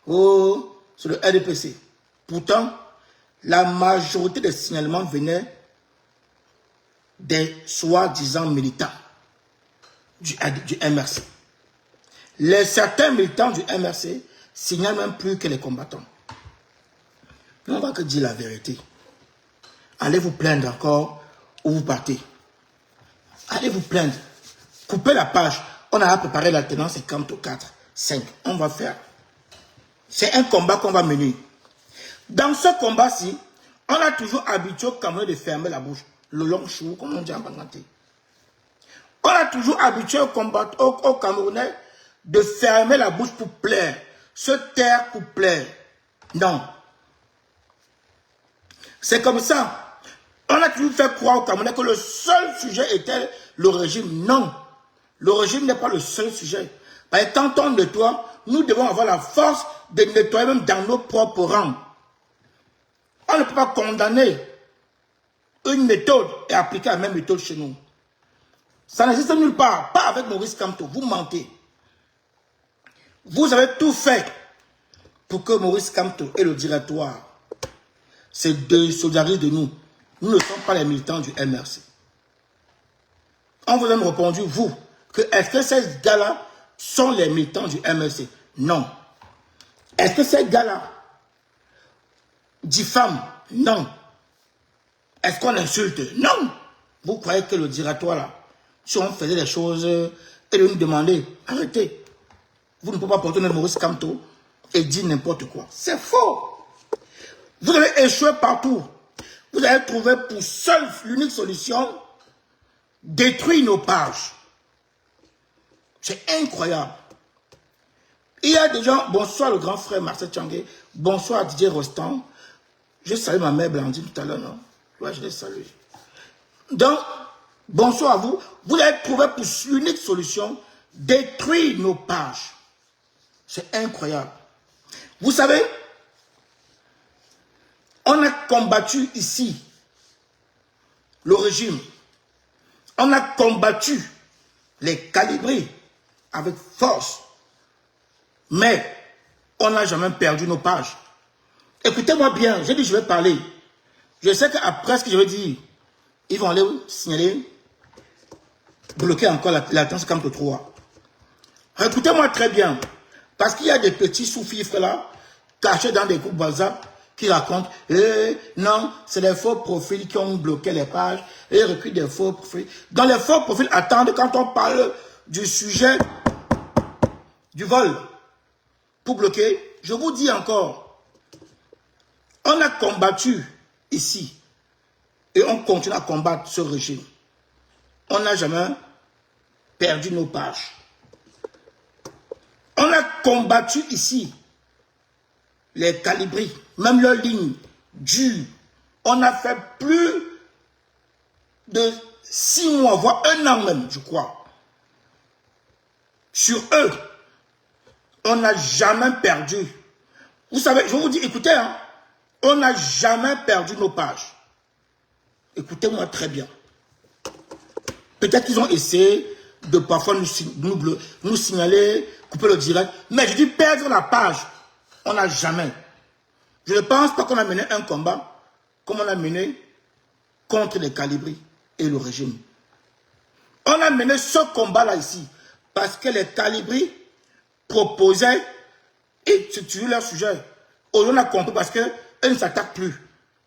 Oh, c'est le RDPC. Pourtant, la majorité des signalements venaient des soi-disant militants du MRC. Certains militants du MRC signalent même plus que les combattants. On va que dire la vérité. Allez vous plaindre encore ou vous partez. Allez vous plaindre. Coupez la page. On a préparé l'alternance 50 au 4, 5. On va faire. C'est un combat qu'on va mener. Dans ce combat-ci, on a toujours habitué aux Camerounais de fermer la bouche. Le long chou, comme on dit en banganté. On a toujours habitué aux Camerounais de fermer la bouche pour plaire. Se taire pour plaire. Non. C'est comme ça. On a toujours fait croire aux Camerounais que le seul sujet était le régime. Non. Le régime n'est pas le seul sujet. Parce que quand on nettoie, nous devons avoir la force de nettoyer même dans nos propres rangs. On ne peut pas condamner une méthode et appliquer la même méthode chez nous. Ça n'existe nulle part. Pas avec Maurice Kamto. Vous mentez. Vous avez tout fait pour que Maurice Kamto et le directoire se désolidarisent de nous. Nous ne sommes pas les militants du MRC. On vous a répondu, vous, que est-ce que ces gars-là sont les militants du MRC? Non. Est-ce que ces gars-là diffament? Non. Est-ce qu'on insulte? Non. Vous croyez que le directoire là, si on faisait des choses et de nous demander, arrêtez. Vous ne pouvez pas porter notre Maurice Kamto et dire n'importe quoi. C'est faux. Vous avez échoué partout. Vous avez trouvé pour seule l'unique solution détruire nos pages. C'est incroyable. Il y a des gens, bonsoir le grand frère Marcel Tchangé, bonsoir Didier Rostand. Je salue ma mère Blandine tout à l'heure, non? Ouais, je l'ai salué. Donc, bonsoir à vous. Vous avez trouvé pour l'unique solution détruire nos pages. C'est incroyable. Vous savez, on a combattu ici le régime. On a combattu les calibris avec force. Mais on n'a jamais perdu nos pages. Écoutez-moi bien, j'ai dit je vais parler. Je sais qu'après ce que je vais dire, ils vont aller signaler, bloquer encore la 3. Écoutez-moi très bien. Parce qu'il y a des petits sous-fifres là, cachés dans des groupes WhatsApp, qui racontent, non, c'est les faux profils qui ont bloqué les pages, et recrutent des faux profils. Dans les faux profils, attendez, quand on parle du sujet du vol, pour bloquer, je vous dis encore, on a combattu ici, et on continue à combattre ce régime. On n'a jamais perdu nos pages. On a combattu ici les calibris, même leurs lignes dures. On a fait plus de 6 mois, voire 1 an même, je crois. Sur eux, on n'a jamais perdu. Vous savez, je vous dis, écoutez, hein, on n'a jamais perdu nos pages. Écoutez-moi très bien. Peut-être qu'ils ont essayé de parfois nous signaler, couper le direct. Mais je dis perdre la page, on n'a jamais. Je ne pense pas qu'on a mené un combat comme on a mené contre les calibris et le régime. On a mené ce combat-là ici parce que les calibris proposaient et structuraient leur sujet. On a compris parce qu'eux ne s'attaquent plus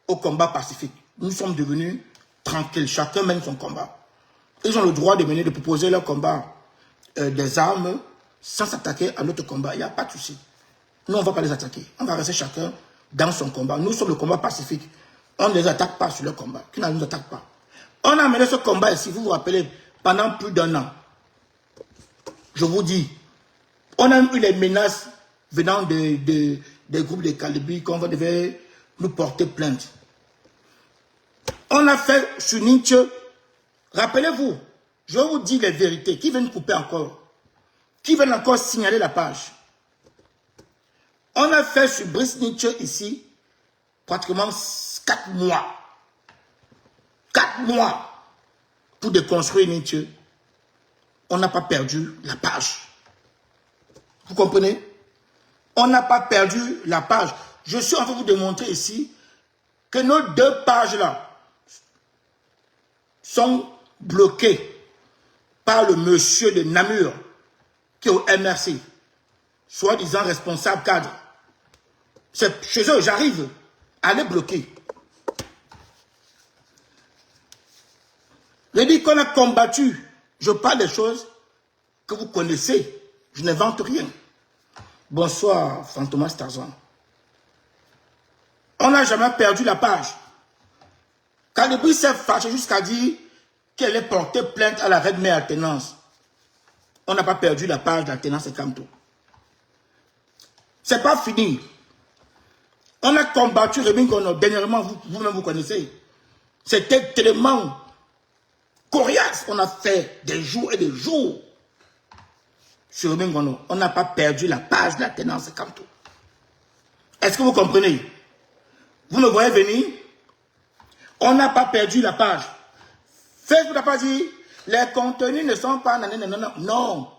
au combat pacifique. Nous sommes devenus tranquilles, chacun mène son combat. Ils ont le droit de proposer leur combat des armes sans s'attaquer à notre combat. Il n'y a pas de souci. Nous, on ne va pas les attaquer. On va rester chacun dans son combat. Nous sommes le combat pacifique. On ne les attaque pas sur leur combat. Qui ne nous attaque pas. On a mené ce combat ici, vous vous rappelez, pendant plus d'1 an. Je vous dis, on a eu les menaces venant des groupes de calibri qu'on devait nous porter plainte. On a fait sur Nietzsche. Rappelez-vous, je vous dis les vérités. Qui veut couper encore? Qui veut encore signaler la page? On a fait sur Brice Nietzsche ici pratiquement 4 mois. 4 mois pour déconstruire Nietzsche. On n'a pas perdu la page. Vous comprenez? On n'a pas perdu la page. Je suis en train de vous démontrer ici que nos 2 pages-là sont bloquées par le monsieur de Namur qui est au MRC, soi-disant responsable cadre. C'est chez eux, j'arrive à les bloquer. Je dis qu'on a combattu. Je parle des choses que vous connaissez. Je n'invente rien. Bonsoir, Fantomas Tarzan. On n'a jamais perdu la page. Calibri s'est fâché jusqu'à dire qu'elle est portée plainte à la Red Mère Alternance. On n'a pas perdu la page d'Alternance et Camto. C'est pas fini. On a combattu Rémi Gono. Dernièrement, vous-même vous connaissez. C'était tellement coriace. On a fait des jours et des jours sur Rémi Gono. On n'a pas perdu la page d'Alternance et Camto. Est-ce que vous comprenez? Vous me voyez venir? On n'a pas perdu la page. Facebook n'a pas dit, les contenus ne sont pas... Non.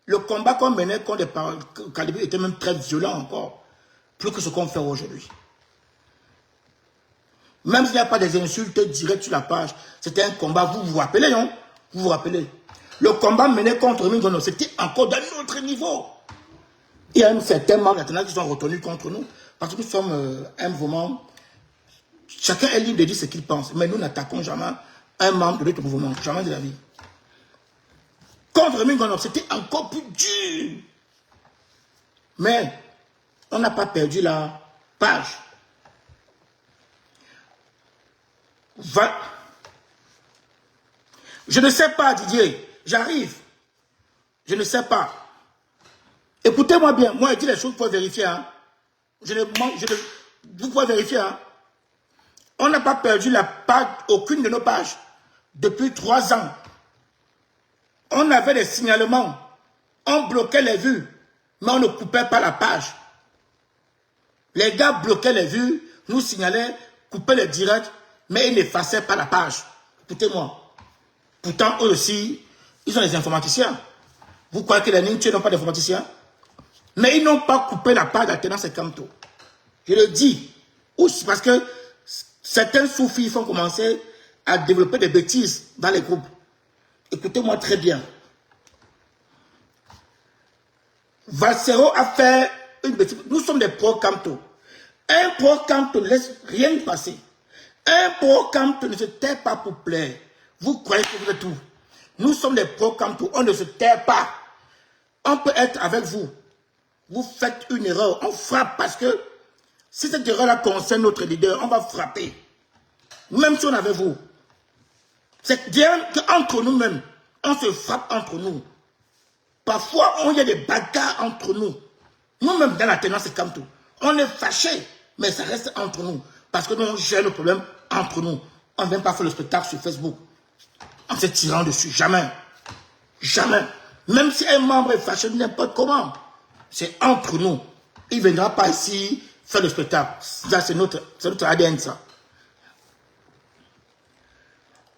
Le combat qu'on menait contre les calibres était même très violent encore. Plus que ce qu'on fait aujourd'hui. Même s'il n'y a pas des insultes directes sur la page, c'était un combat, vous vous rappelez, non? Vous vous rappelez? Le combat mené contre Mingono, c'était encore d'un autre niveau. Il y a certains membres qui sont retenus contre nous. Parce que nous sommes un mouvement... Chacun est libre de dire ce qu'il pense. Mais nous n'attaquons jamais un membre de notre mouvement. Jamais de la vie. Contre Mingono, c'était encore plus dur. Mais on n'a pas perdu la page. Je ne sais pas, Didier. J'arrive. Je ne sais pas. Écoutez-moi bien. Moi, je dis les choses pour vérifier. Hein. Vous pouvez vérifier. Hein. On n'a pas perdu la page, aucune de nos pages. Depuis 3 ans. On avait des signalements. On bloquait les vues. Mais on ne coupait pas la page. Les gars bloquaient les vues, nous signalaient, coupaient les directs, mais ils n'effaçaient pas la page. Écoutez-moi. Pourtant, eux aussi, ils ont des informaticiens. Vous croyez que les Ninja n'ont pas d'informaticiens? Mais ils n'ont pas coupé la page d'Alternance et Camto. Je le dis. Parce que certains sous-filles ont commencé à développer des bêtises dans les groupes. Écoutez-moi très bien. Valsero a fait une bêtise. Nous sommes des pro-Camto. Un pro-Camto ne laisse rien passer. Un pro-Camto ne se tait pas pour plaire. Vous croyez que vous êtes tout. Nous sommes des pro-Camto. On ne se tait pas. On peut être avec vous. Vous faites une erreur. On frappe parce que si cette erreur-là concerne notre leader, on va frapper. Même si on est avec vous. C'est bien qu'entre nous-mêmes, on se frappe entre nous. Parfois, il y a des bagarres entre nous. Nous-mêmes, dans la tenance, c'est comme tout. On est fâchés, mais ça reste entre nous. Parce que nous, on gère le problème entre nous. On ne vient pas faire le spectacle sur Facebook. En se tirant dessus. Jamais. Jamais. Même si un membre est fâché, n'importe comment. C'est entre nous. Il ne viendra pas ici faire le spectacle. Ça, c'est notre ADN, ça.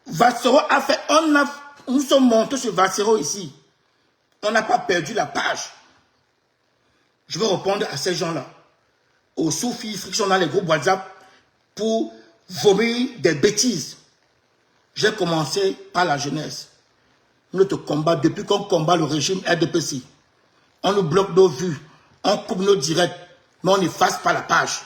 Valsero a fait... Nous sommes montés sur Valsero ici. On n'a pas perdu la page. Je vais répondre à ces gens-là. Aux soufis qui sont dans les groupes WhatsApp pour vomir des bêtises. J'ai commencé par la jeunesse. Notre combat, depuis qu'on combat le régime RDPC, on nous bloque nos vues, on coupe nos directs, mais on n'efface pas la page.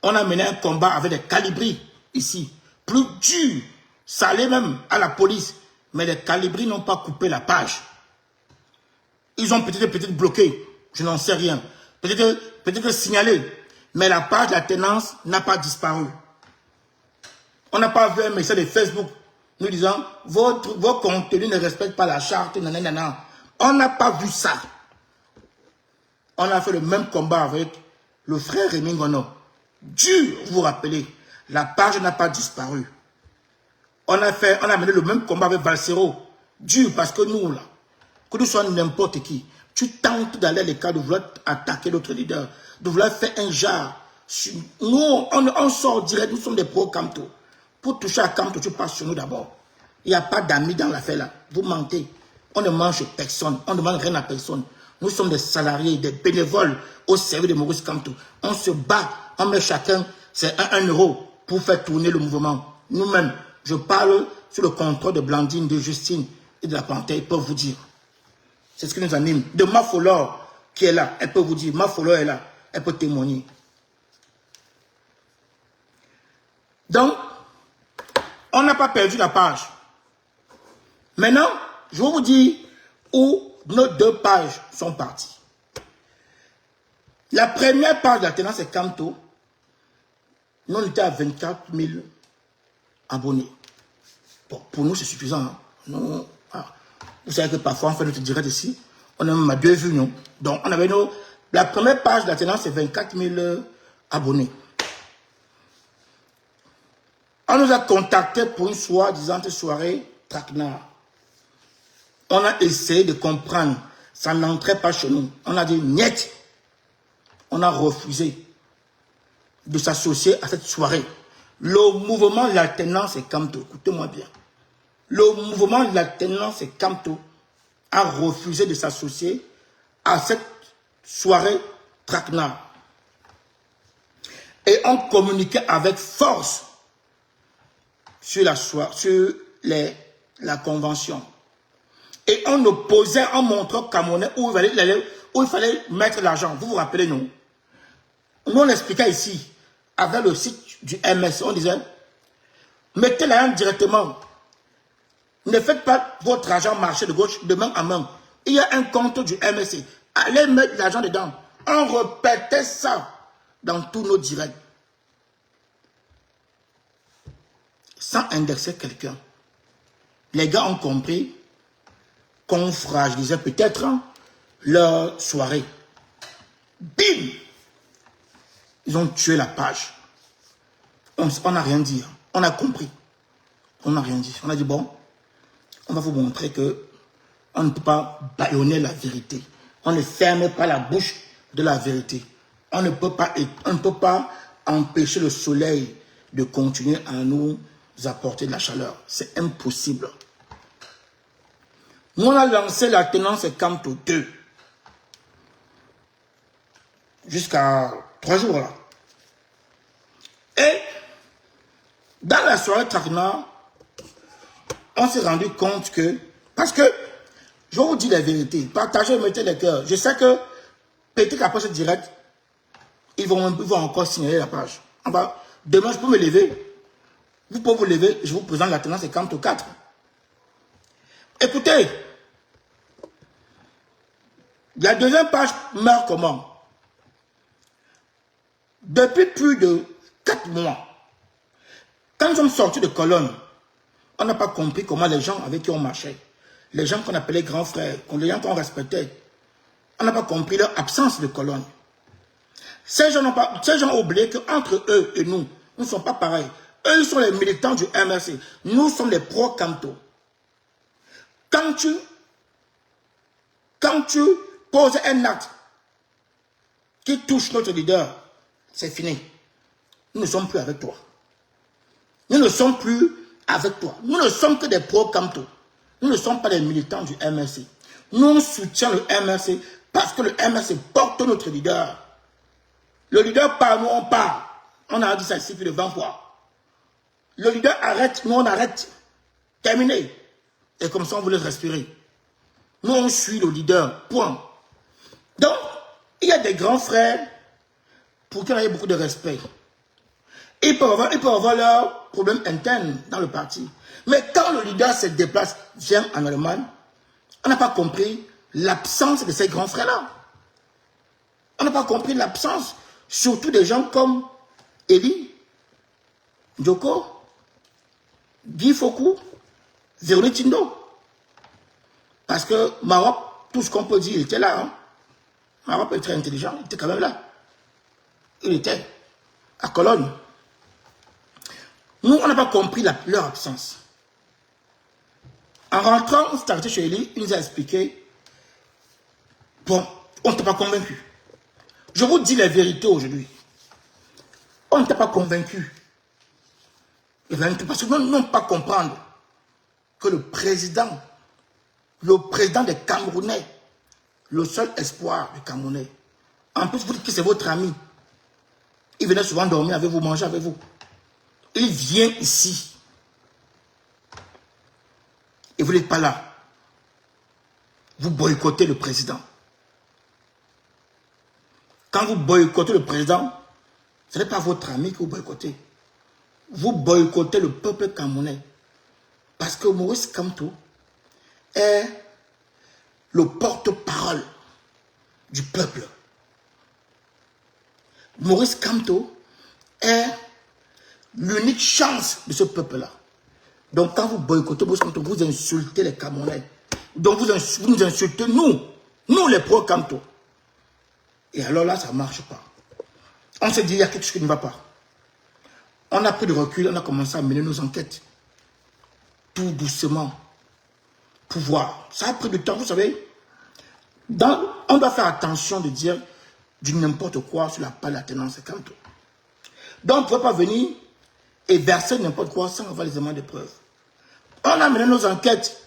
On a mené un combat avec des calibris ici, plus dur. Ça allait même à la police, mais les calibris n'ont pas coupé la page. Ils ont peut-être bloqué, je n'en sais rien. Peut-être signalé, mais la page de la tenance n'a pas disparu. On n'a pas vu un message de Facebook nous disant vos contenus ne respectent pas la charte, nanana. On n'a pas vu ça. On a fait le même combat avec le frère Rémi Ngono. Dur, vous vous rappelez, la page n'a pas disparu. On a mené le même combat avec Valsero. Dur, parce que nous, là, que nous soyons n'importe qui, tu tentes d'aller à l'écart de vouloir attaquer notre leader, de vouloir faire un genre. Nous, on sort direct, nous sommes des pro-Camto. Pour toucher à Camto, tu passes sur nous d'abord. Il n'y a pas d'amis dans l'affaire là. Vous mentez. On ne mange personne. On ne demande rien à personne. Nous sommes des salariés, des bénévoles au service de Maurice Camto. On se bat. On met chacun, c'est 1 euro pour faire tourner le mouvement. Nous-mêmes, je parle sous le contrôle de Blandine, de Justine et de la Panthère. Ils peuvent vous dire. C'est ce qui nous anime. De Mafolor qui est là. Elle peut vous dire. Mafolor est là. Elle peut témoigner. Donc, on n'a pas perdu la page. Maintenant, je vais vous dire où nos 2 pages sont parties. La première page de la tenance, c'est Camto. Nous, on était à 24 000 abonnés. Bon, pour nous, c'est suffisant. Hein. Nous, vous savez que parfois, on fait notre direct ici. On a même à 2 vues, non? Donc, on avait nos... La première page de la tenance, c'est 24 000 abonnés. On nous a contactés pour une soi-disant soirée traquenard. On a essayé de comprendre. Ça n'entrait pas chez nous. On a dit niet. On a refusé de s'associer à cette soirée. Le mouvement de l'alternance et Camto, écoutez-moi bien. Le mouvement de l'alternance et Camto a refusé de s'associer à cette soirée traquenard. Et on communiquait avec force sur la convention. Et on opposait en montrant Camerounais où il fallait mettre l'argent. Vous vous rappelez, nous? Nous, on expliquait ici, avec le site du MS, on disait, mettez l'argent directement. Ne faites pas votre argent marcher de gauche, de main à main. Il y a un compte du MSC. Allez mettre l'argent dedans. On répétait ça dans tous nos directs. Sans indexer quelqu'un. Les gars ont compris qu'on fragilisait peut-être leur soirée. Bim! Ils ont tué la page. On n'a rien dit. On a compris. On n'a rien dit. On a dit, bon, on va vous montrer que on ne peut pas bâillonner la vérité. On ne ferme pas la bouche de la vérité. On ne peut pas empêcher le soleil de continuer à nous apporter de la chaleur. C'est impossible. Nous, on a lancé la tenance Camto 2. Jusqu'à 3 jours là. Et dans la soirée traquenard, on s'est rendu compte que, parce que Je vais vous dire la vérité. Partagez, mettez les cœurs. Je sais que peut-être qu'après ce direct, ils vont encore signaler la page. Demain, je peux me lever. Vous pouvez vous lever, je vous présente la tendance 54. Écoutez, la deuxième page meurt comment? Depuis plus de 4 mois, quand nous sommes sortis de colonne, on n'a pas compris comment les gens avec qui on marchait, les gens qu'on appelait grands frères, les gens qu'on respectait, on n'a pas compris leur absence de colonne. Ces gens ont oublié qu'entre eux et nous, nous ne sommes pas pareils. Eux, ils sont les militants du MRC. Nous sommes les pro-Camto. Quand tu poses un acte qui touche notre leader, c'est fini. Nous ne sommes plus avec toi. Nous ne sommes plus avec toi. Nous ne sommes que des pro-Camto. Nous ne sommes pas des militants du MRC. Nous soutiens le MRC parce que le MRC porte notre leader. Le leader part, nous on part. On a dit ça ici plus de 20 fois. Le leader arrête, nous on arrête. Terminé. Et comme ça on voulait respirer. Nous on suit le leader. Point. Donc, il y a des grands frères pour qui on a beaucoup de respect. Ils peuvent avoir leurs problèmes internes dans le parti. Mais quand le leader se déplace, vient en Allemagne, on n'a pas compris l'absence de ces grands frères-là. On n'a pas compris l'absence, surtout des gens comme Eli, Djoko, Guy Fokou, Véronique Tindo. Parce que Maroc, tout ce qu'on peut dire, il était là. Hein. Maroc est très intelligent, il était quand même là. Il était à Cologne. Nous, on n'a pas compris leur absence. En rentrant, on s'est arrêté chez Eli, il nous a expliqué, bon, on ne t'a pas convaincu. Je vous dis la vérité aujourd'hui. On ne t'a pas convaincu. Parce que nous n'ont pas comprendre que le président des Camerounais, le seul espoir du Camerounais, en plus vous dites que c'est votre ami. Il venait souvent dormir avec vous, manger avec vous. Il vient ici. Et vous n'êtes pas là. Vous boycottez le président. Quand vous boycottez le président, ce n'est pas votre ami que vous boycottez. Vous boycottez le peuple camerounais. Parce que Maurice Kamto est le porte-parole du peuple. Maurice Kamto est l'unique chance de ce peuple-là. Donc quand vous boycottez Maurice Kamto, vous insultez les Camerounais. Donc vous nous insultez nous les pro-Kamto. Et alors là, ça ne marche pas. On s'est dit, il y a quelque chose qui ne va pas. On a pris du recul, on a commencé à mener nos enquêtes. Tout doucement. Pour voir. Ça a pris du temps, vous savez. On doit faire attention de dire du n'importe quoi sur la page de la tenance Kamto. Donc on ne peut pas venir et verser n'importe quoi sans avoir les éléments de preuve. On a mené nos enquêtes.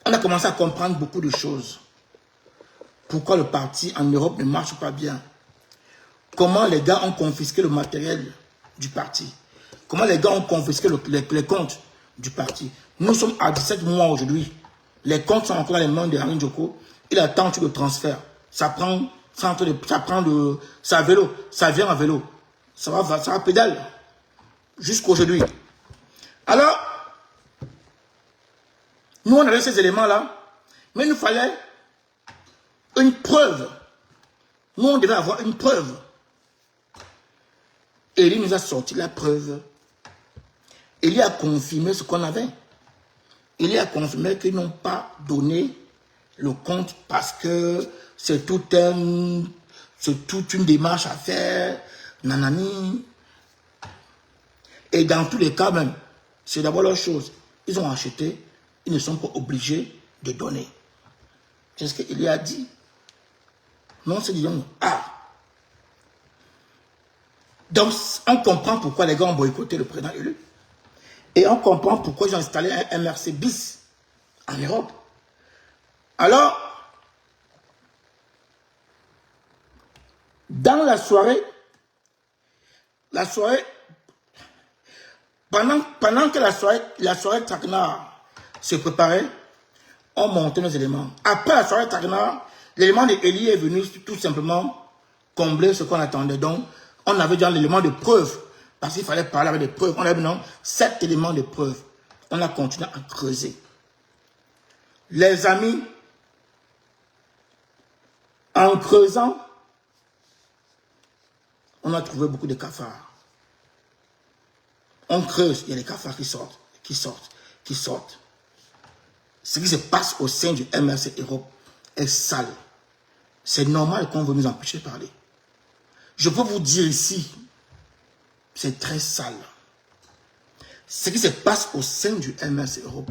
On a commencé à comprendre beaucoup de choses. Pourquoi le parti en Europe ne marche pas bien. Comment les gars ont confisqué le matériel du parti. Comment les gars ont confisqué les comptes du parti. Nous sommes à 17 mois aujourd'hui. Les comptes sont encore dans les mains de Henri Djoko. Il attend le transfert. Ça à vélo. Ça vient à vélo. Ça va pédale. Jusqu'aujourd'hui. Alors, nous on avait ces éléments-là. Mais il nous fallait une preuve. Nous on devait avoir une preuve. Et il nous a sorti la preuve. Il a confirmé ce qu'on avait. Il a confirmé qu'ils n'ont pas donné le compte parce que c'est toute une démarche à faire. Nanani. Et dans tous les cas même, c'est d'abord leur chose. Ils ont acheté, ils ne sont pas obligés de donner. C'est ce qu'il a dit. Non, c'est dit, ah. Donc, on comprend pourquoi les gars ont boycotté le président élu. Et on comprend pourquoi ils ont installé un MRC bis en Europe. Alors, dans la soirée, pendant que la soirée Traquenard se préparait, on montait nos éléments. Après la soirée Tagna, l'élément d'Élie est venu tout simplement combler ce qu'on attendait. Donc, on avait déjà l'élément de preuve. Parce qu'il fallait parler avec des preuves. On avait maintenant 7 éléments de preuve. On a continué à creuser. Les amis, en creusant, on a trouvé beaucoup de cafards. On creuse, il y a des cafards qui sortent, qui sortent, qui sortent. Ce qui se passe au sein du MRC Europe est sale. C'est normal qu'on veut nous empêcher de parler. Je peux vous dire ici, c'est très sale. Ce qui se passe au sein du MRC Europe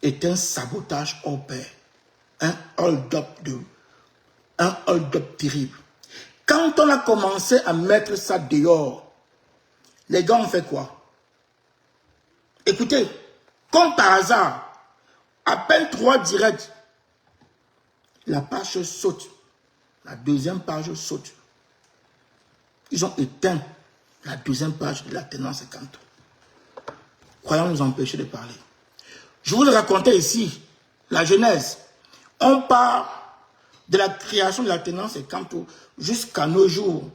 est un sabotage au pair, un hold-up terrible. Quand on a commencé à mettre ça dehors, les gars ont fait quoi? Écoutez, comme par hasard, à peine 3 directs, la page saute. La deuxième page saute. Ils ont éteint la deuxième page de la Tenance Kanto. Croyons nous empêcher de parler. Je vous ai raconté ici la genèse. On part de la création de la Tenance Kanto jusqu'à nos jours.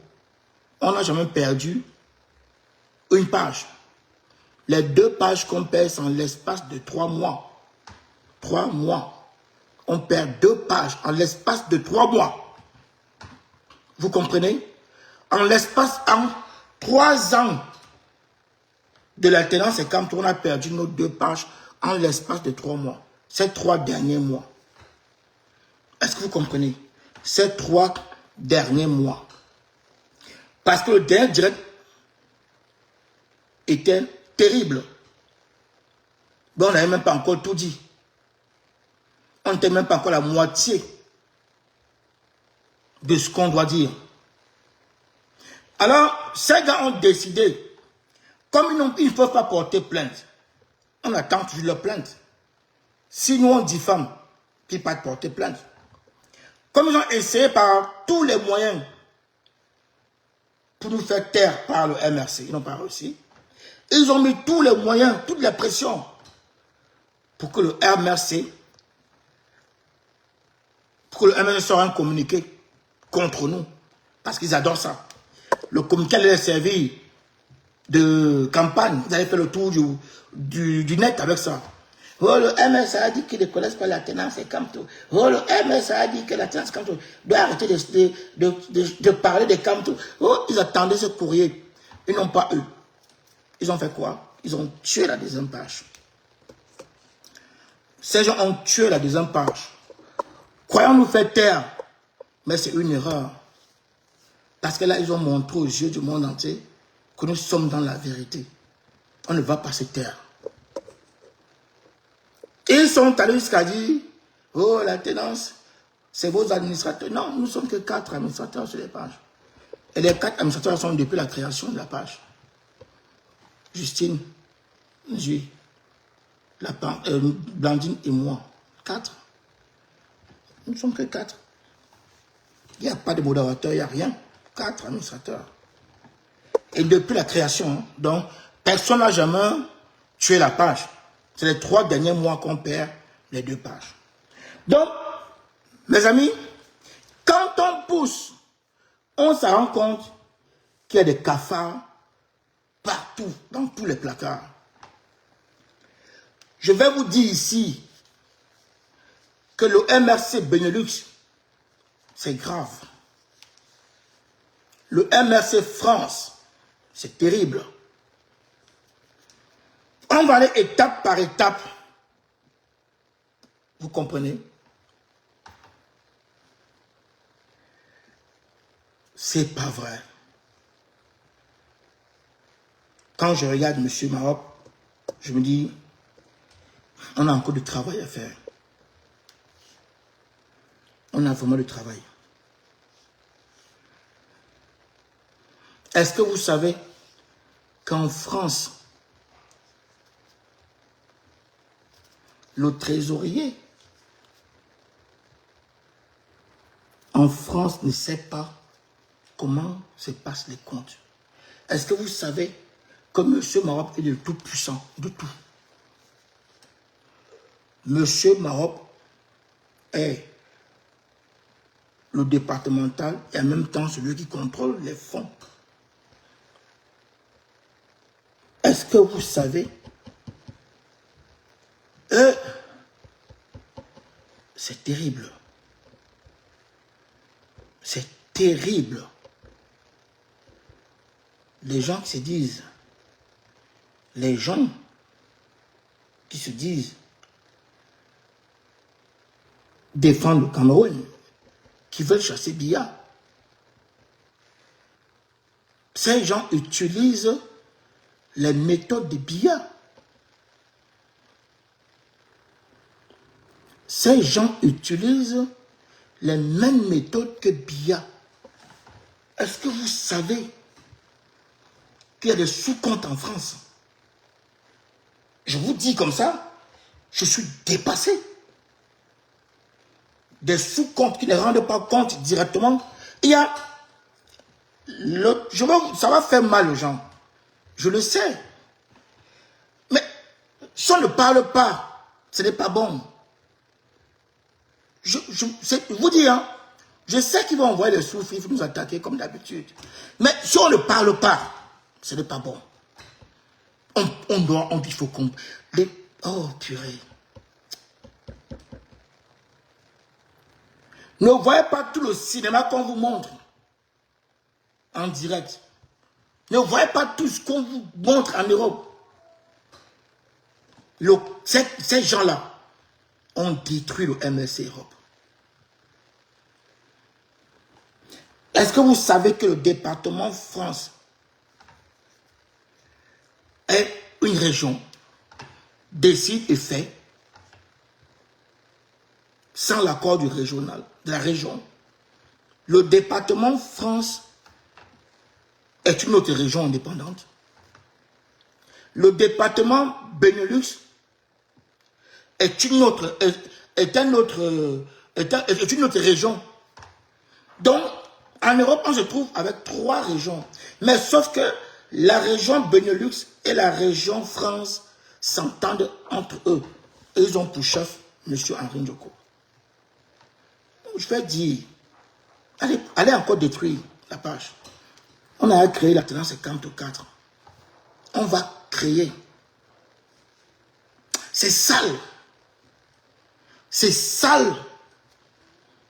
On n'a jamais perdu une page. Les 2 pages qu'on perd en l'espace de 3 mois. 3 mois. On perd 2 pages en l'espace de 3 mois. Vous comprenez? En l'espace, en 3 ans de l'alternance, c'est quand on a perdu nos 2 pages en l'espace de 3 mois. Ces 3 derniers mois. Est-ce que vous comprenez? Ces 3 derniers mois. Parce que le dernier direct était terrible. Donc on n'avait même pas encore tout dit. On n'était même pas encore la moitié de ce qu'on doit dire. Alors, ces gars ont décidé, comme ils ne peuvent pas porter plainte, on attend toujours leur plainte. Si nous on diffame, puis pas de porter plainte. Comme ils ont essayé par tous les moyens pour nous faire taire par le MRC, ils n'ont pas réussi. Ils ont mis tous les moyens, toutes les pressions pour que le MRC soit un communiqué contre nous. Parce qu'ils adorent ça. Le communiqué allait servir de campagne. Vous allez faire le tour du net avec ça. Oh, le MRC a dit qu'ils ne connaissent pas la tenance et Kamto. Oh, le MRC a dit que la tenance Kamto doit arrêter de parler de Kamto. Oh, ils attendaient ce courrier. Ils n'ont pas eu. Ils ont fait quoi? Ils ont tué la deuxième page. Ces gens ont tué la deuxième page. Croyons nous faire taire. Mais c'est une erreur. Parce que là, ils ont montré aux yeux du monde entier que nous sommes dans la vérité. On ne va pas se taire. Ils sont allés jusqu'à dire, oh, la tenance, c'est vos administrateurs. Non, nous ne sommes que 4 administrateurs sur les pages. Et les 4 administrateurs sont depuis la création de la page. Justine, Nji, Blandine et moi. 4. Nous ne sommes que 4. Il n'y a pas de modérateur, il n'y a rien. 4 administrateurs. Et depuis la création, donc, personne n'a jamais tué la page. C'est les 3 derniers mois qu'on perd les 2 pages. Donc, mes amis, quand on pousse, on se rend compte qu'il y a des cafards partout, dans tous les placards. Je vais vous dire ici que le MRC Benelux, c'est grave. Le MRC France, c'est terrible. On va aller étape par étape. Vous comprenez? C'est pas vrai. Quand je regarde M. Maroc, je me dis, on a encore du travail à faire. On a vraiment du travail. Est-ce que vous savez qu'en France, le trésorier en France ne sait pas comment se passent les comptes? Est-ce que vous savez que M. Maroc est le tout puissant, de tout? M. Maroc est le départemental et en même temps celui qui contrôle les fonds. Est-ce que vous savez? C'est terrible. C'est terrible. Les gens qui se disent, défendre le Cameroun, qui veulent chasser Biya. Ces gens utilisent les méthodes de Biya. Ces gens utilisent les mêmes méthodes que Biya. Est-ce que vous savez qu'il y a des sous-comptes en France? Je vous dis comme ça, je suis dépassé. Des sous-comptes qui ne rendent pas compte directement. Il y a... ça va faire mal aux gens. Je le sais. Mais si on ne parle pas, ce n'est pas bon. Je vous dis, hein, je sais qu'ils vont envoyer les sous-fifs nous attaquer comme d'habitude. Mais si on ne parle pas, ce n'est pas bon. Il faut qu'on... Oh, purée. Ne voyez pas tout le cinéma qu'on vous montre en direct. Ne voyez pas tout ce qu'on vous montre en Europe. Ces gens-là ont détruit le MSC Europe. Est-ce que vous savez que le département France est une région, décide et fait, sans l'accord du régional, de la région? Le département France est une autre région indépendante. Le département Benelux est une autre région. Donc, en Europe, on se trouve avec 3 régions. Mais sauf que la région Benelux et la région France s'entendent entre eux. Et ils ont pour chef M. Henri Ndjoko. Je vais dire, allez encore détruire la page. On a créé la tendance 54. On va créer. C'est sale. C'est sale.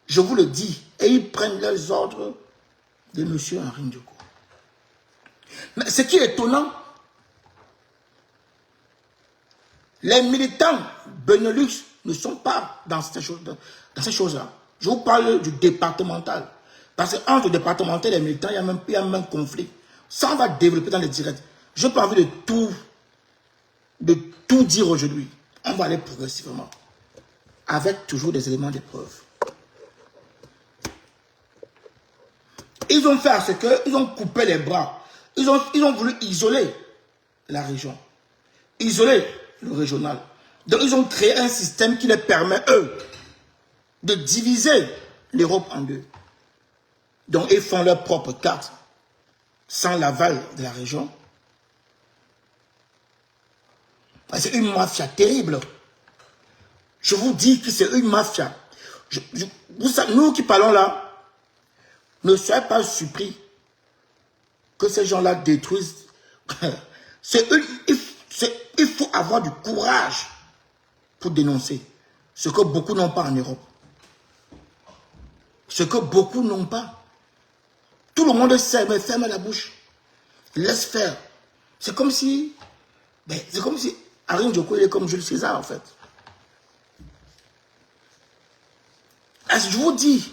Je vous le dis. Et ils prennent leurs ordres de M. Henri Ndjoko. Mais ce qui est étonnant, les militants Benelux ne sont pas dans ces choses-là. Je vous parle du départemental. Parce qu'entre le départemental et les militants, il y a même un conflit. Ça, on va développer dans les directs. Je n'ai pas envie de tout dire aujourd'hui. On va aller progressivement. Avec toujours des éléments de preuve. Ils ont fait ce qu'ils ont coupé les bras. Ils ont voulu isoler la région. Isoler le régional. Donc ils ont créé un système qui leur permet, eux, de diviser l'Europe en deux. Donc ils font leur propre carte sans l'aval de la région. C'est une mafia terrible. Je vous dis que c'est une mafia. Nous qui parlons là, ne soyez pas surpris que ces gens-là détruisent. Il faut avoir du courage pour dénoncer ce que beaucoup n'ont pas en Europe. Ce que beaucoup n'ont pas. Tout le monde sait, mais ferme la bouche. Laisse faire. C'est comme si Henri Ndjoko, il est comme Jules César, en fait. Je vous dis,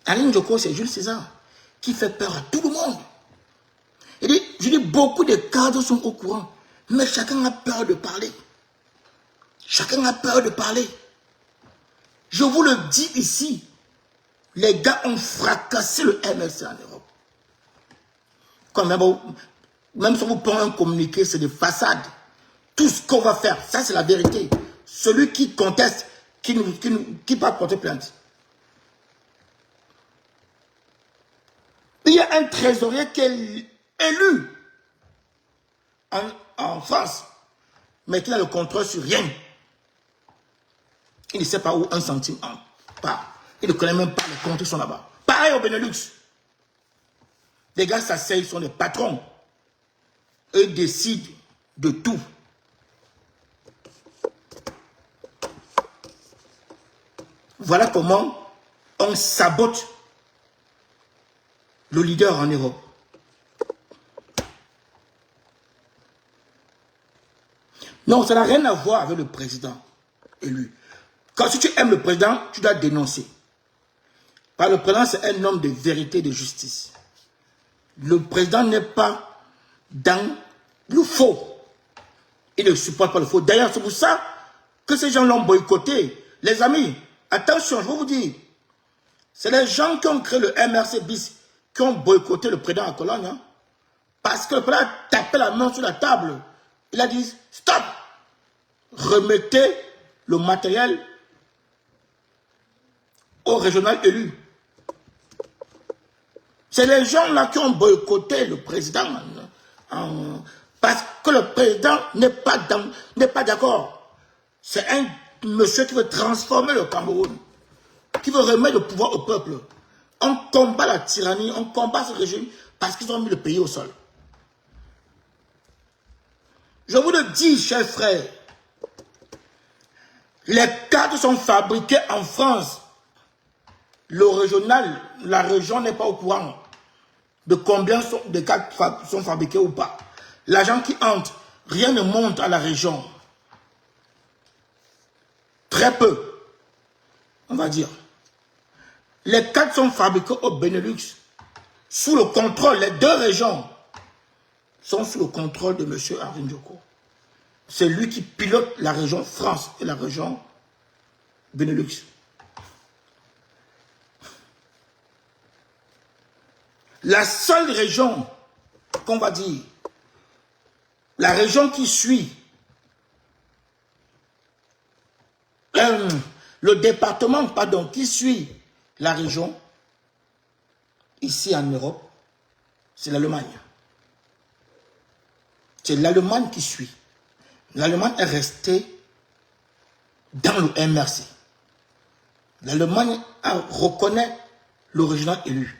Henri Ndjoko, c'est Jules César qui fait peur à tout le monde. Je dis, beaucoup de cadres sont au courant, mais chacun a peur de parler. Chacun a peur de parler. Je vous le dis ici, les gars ont fracassé le MLC en Europe. Même si vous prenez un communiqué, c'est des façades. Tout ce qu'on va faire, ça c'est la vérité. Celui qui conteste, qui va porter plainte. Il y a un trésorier qui est élu en France, mais qui n'a le contrôle sur rien. Il ne sait pas où un centime part. Il ne connaît même pas les comptes qui sont là-bas. Pareil au Benelux. Les gars s'asseyent, ils sont des patrons. Eux décident de tout. Voilà comment on sabote le leader en Europe. Non, ça n'a rien à voir avec le président élu. Quand si tu aimes le président, tu dois dénoncer. Parce que le président, c'est un homme de vérité et de justice. Le président n'est pas dans le faux. Il ne supporte pas le faux. D'ailleurs, c'est pour ça que ces gens l'ont boycotté. Les amis, attention, je vais vous dire, c'est les gens qui ont créé le MRC bis qui ont boycotté le président à Cologne. Hein, parce que le président a tapé la main sur la table. Il a dit, stop, remettez le matériel au régional élu. C'est les gens là qui ont boycotté le président. Parce que le président n'est pas d'accord. C'est un monsieur qui veut transformer le Cameroun, qui veut remettre le pouvoir au peuple. On combat la tyrannie, on combat ce régime parce qu'ils ont mis le pays au sol. Je vous le dis, chers frères, les cartes sont fabriquées en France. Le régional, la région n'est pas au courant de combien de cartes sont fabriquées ou pas. L'argent qui entre, rien ne monte à la région. Très peu, on va dire. Les cartes sont fabriquées au Benelux, sous le contrôle, les deux régions sont sous le contrôle de M. Henri Ndjoko. C'est lui qui pilote la région France et la région Benelux. La seule région qu'on va dire, la région qui suit le département, pardon, qui suit la région, ici en Europe, c'est l'Allemagne. C'est l'Allemagne qui suit. L'Allemagne est restée dans le MRC. L'Allemagne reconnaît le régional élu.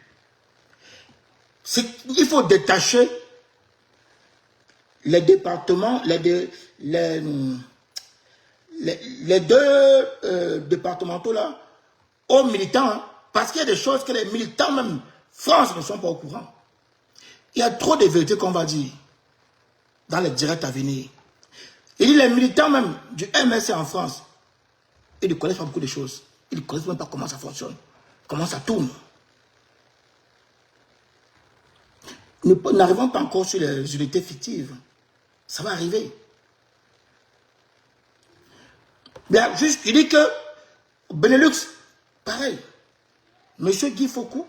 Il faut détacher les départements, les deux départementaux là, aux militants, hein, parce qu'il y a des choses que les militants même France ne sont pas au courant. Il y a trop de vérités qu'on va dire dans les directs à venir. Et les militants même du MSC en France, ils ne connaissent pas beaucoup de choses. Ils ne connaissent même pas comment ça fonctionne, comment ça tourne. Nous n'arrivons pas encore sur les unités fictives. Ça va arriver. Bien, juste, il dit que Benelux, pareil. Monsieur Guy Faucou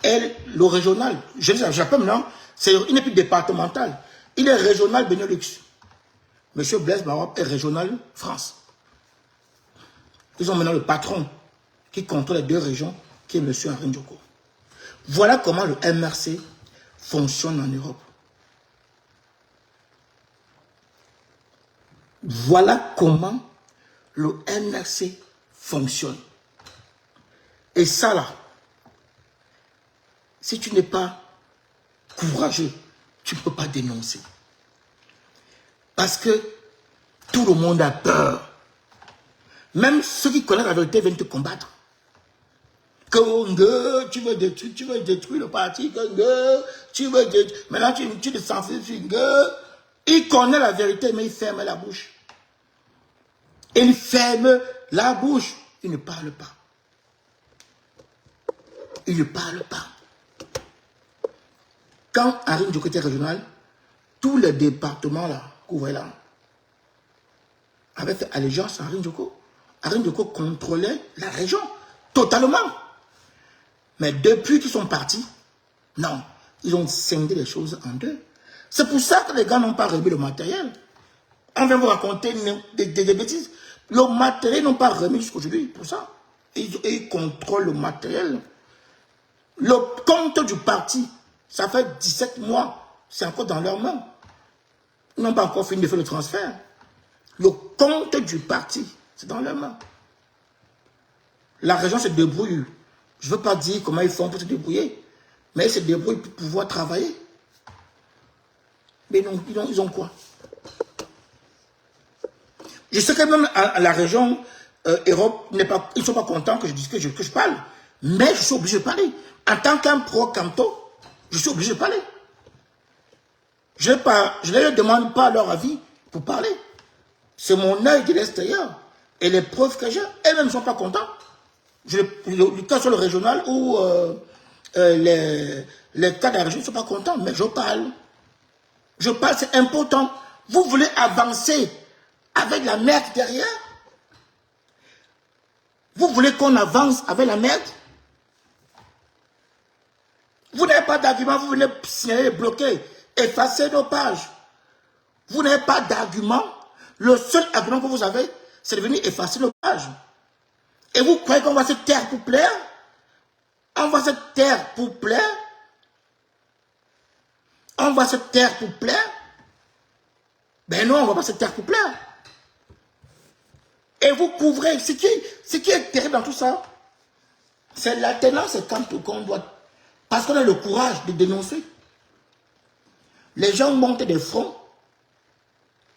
est le régional. J'appelle maintenant, il n'est plus départemental. Il est régional Benelux. Monsieur Blaise Mawab est régional France. Ils ont maintenant le patron qui contrôle les deux régions, qui est monsieur Henri Ndjoko. Voilà comment le MRC fonctionne en Europe. Voilà comment le MRC fonctionne. Et ça là, si tu n'es pas courageux, tu ne peux pas dénoncer. Parce que tout le monde a peur. Même ceux qui connaissent la vérité viennent te combattre. Que tu veux détruire le parti, tu veux détruire. Maintenant tu te sens il connaît la vérité, mais il ferme la bouche. Il ferme la bouche. Il ne parle pas. Il ne parle pas. Quand Henri Ndjoko était régional, tous les départements là, que vous voyez là, avaient fait allégeance à Henri Ndjoko. Henri Ndjoko contrôlait la région totalement. Mais depuis qu'ils sont partis, non, ils ont scindé les choses en deux. C'est pour ça que les gars n'ont pas remis le matériel. On vient vous raconter des bêtises. Le matériel n'ont pas remis jusqu'aujourd'hui, pour ça. Ils contrôlent le matériel. Le compte du parti, ça fait 17 mois, c'est encore dans leurs mains. Ils n'ont pas encore fini de faire le transfert. Le compte du parti, C'est dans leurs mains. La région se débrouille. Je ne veux pas dire comment ils font pour se débrouiller, mais ils se débrouillent pour pouvoir travailler. Mais non, ils ont quoi? Je sais que même à la région Europe, ils ne sont pas contents que je dise que je parle. Mais je suis obligé de parler. En tant qu'un pro-canto, je suis obligé de parler. Je ne leur demande pas leur avis pour parler. C'est mon œil de l'extérieur. Et les preuves que j'ai, eux-mêmes ne sont pas contents. Le cas sur le régional ou les cas de la région ne sont pas contents, mais je parle. Je parle, c'est important. Vous voulez avancer avec la merde derrière? Vous voulez qu'on avance avec la merde? Vous n'avez pas d'argument, vous venez signaler, bloquer, effacer nos pages. Vous n'avez pas d'argument. Le seul argument que vous avez, c'est de venir effacer nos pages. Et vous croyez qu'on va se taire pour plaire? On va se taire pour plaire? On va se taire pour plaire? Ben non, on ne va pas se taire pour plaire. Et vous couvrez. Ce qui est terrible dans tout ça, c'est l'alternance et quand on doit. Parce qu'on a le courage de dénoncer. Les gens montent des fronts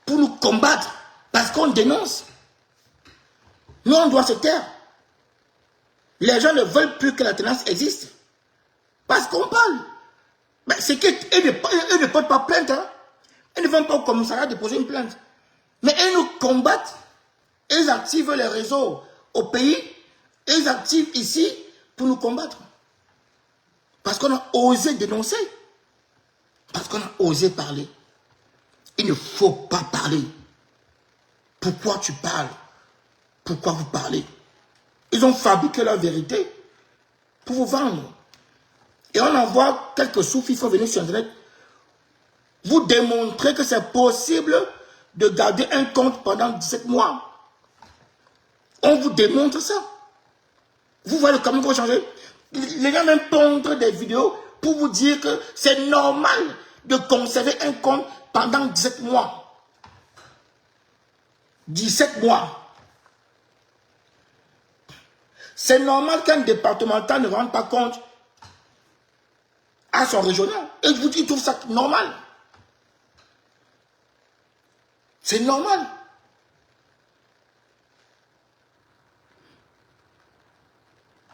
pour nous combattre parce qu'on dénonce. Nous, on doit se taire. Les gens ne veulent plus que l'alternance existe. Parce qu'on parle. Mais c'est qu'eux ne portent pas plainte. Hein. Ils ne vont pas au commissariat déposer une plainte. Mais ils nous combattent. Ils activent les réseaux au pays. Ils activent ici pour nous combattre. Parce qu'on a osé dénoncer. Parce qu'on a osé parler. Il ne faut pas parler. Pourquoi tu parles? Pourquoi vous parlez? Ils ont fabriqué leur vérité pour vous vendre. Et on envoie quelques soufis, il faut venir sur Internet. Vous démontrer que c'est possible de garder un compte pendant 17 mois. On vous démontre ça. Vous voyez le camion pour changer. Les gens même pondent des vidéos pour vous dire que c'est normal de conserver un compte pendant 17 mois. 17 mois. C'est normal qu'un départemental ne rende pas compte à son régional. Et ils trouvent ça normal. C'est normal.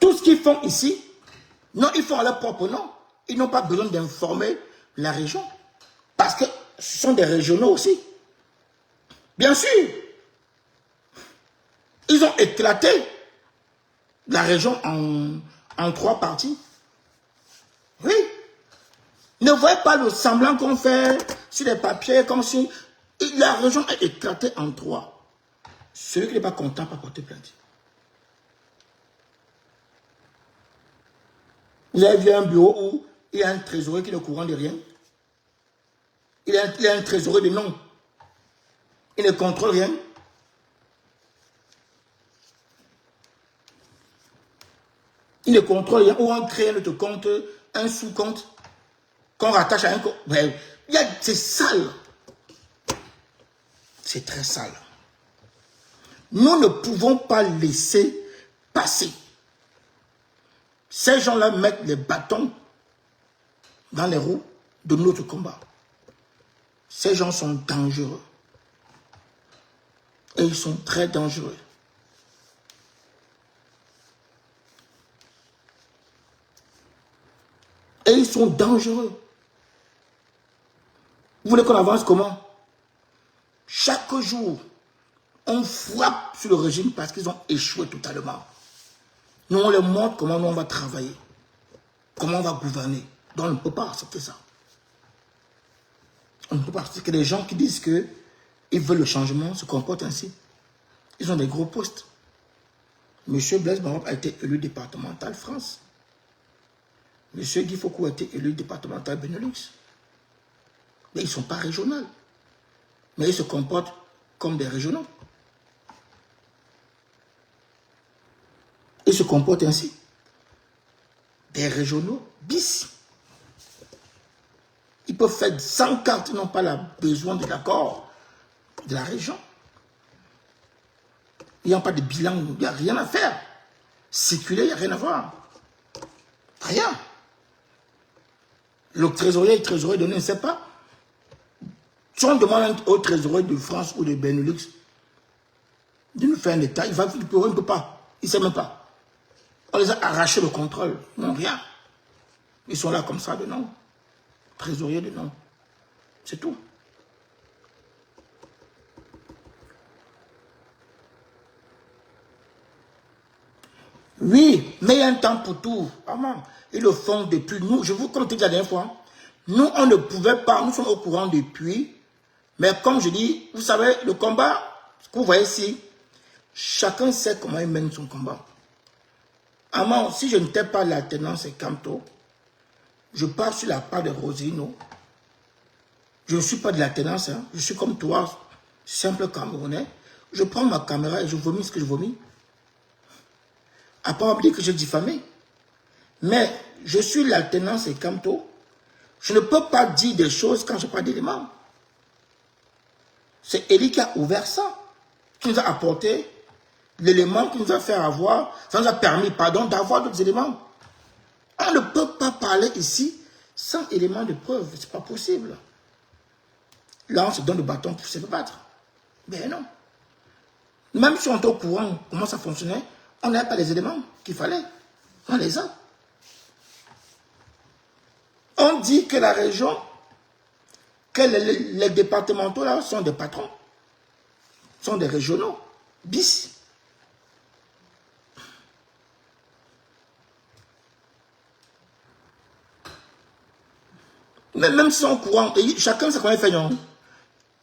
Tout ce qu'ils font ici, non, ils font à leur propre nom. Ils n'ont pas besoin d'informer la région. Parce que ce sont des régionaux aussi. Bien sûr. Ils ont éclaté la région en 3 parties. Oui. Ne voyez pas le semblant qu'on fait sur les papiers, comme si la région est éclatée en 3. Celui qui n'est pas content peut porter plainte. Vous avez vu un bureau où il y a un trésorier qui est au courant de rien. Il y a un trésorier de nom. Il ne contrôle rien. Il ne contrôle rien. Ou on crée un autre compte, un sous-compte, qu'on rattache à un compte. C'est sale. C'est très sale. Nous ne pouvons pas laisser passer. Ces gens-là mettent les bâtons dans les roues de notre combat. Ces gens sont dangereux. Et ils sont très dangereux. Et ils sont dangereux. Vous voulez qu'on avance comment? Chaque jour, on frappe sur le régime parce qu'ils ont échoué totalement. Nous, on leur montre comment nous, on va travailler. Comment on va gouverner. Donc, on ne peut pas accepter ça. On ne peut pas accepter que les gens qui disent qu'ils veulent le changement se comportent ainsi. Ils ont des gros postes. Monsieur Blaise Barop a été élu départemental France. Monsieur Guy Faucou a été élu départemental Benelux. Mais ils ne sont pas régionaux. Mais ils se comportent comme des régionaux. Ils se comportent ainsi. Des régionaux bis. Ils peuvent faire 100 cartes, ils n'ont pas besoin de l'accord de la région. Il n'y a pas de bilan, il n'y a rien à faire. Circuler, il n'y a rien à voir. Rien. Le trésorier donné, ne sait pas. Si on demande au trésorier de France ou de Benelux de nous faire un état, il ne peut pas. Il ne sait même pas. On les a arraché le contrôle. Non, rien. Ils sont là comme ça de nom. Trésorier de nom. C'est tout. Oui, mais il y a un temps pour tout. Amen. Ils le font depuis nous. Je vous compte la dernière fois. Nous, on ne pouvait pas. Nous sommes au courant depuis. Mais comme je dis, vous savez, le combat, ce que vous voyez ici, chacun sait comment il mène son combat. Amen, si je n'étais pas l'alternance et Camto, je pars sur la part de Rosino. Je ne suis pas de l'alternance. Hein. Je suis comme toi, simple Camerounais. Je prends ma caméra et je vomis ce que je vomis. Après, on va me dire que j'ai diffamé. Mais je suis l'alternance et Camto. Je ne peux pas dire des choses quand je n'ai pas d'éléments. C'est Élie qui a ouvert ça, qui nous a apporté l'élément qui nous a fait avoir, ça nous a permis, pardon, d'avoir d'autres éléments. On ne peut pas parler ici sans élément de preuve. Ce n'est pas possible. Là, on se donne le bâton pour se battre. Mais non. Même si on est au courant comment ça fonctionnait, on n'avait pas les éléments qu'il fallait. On les a. On dit que la région, que les départementaux là sont des patrons, sont des régionaux, bis. Mais même si on est au courant, et chacun sait comment il fait, non?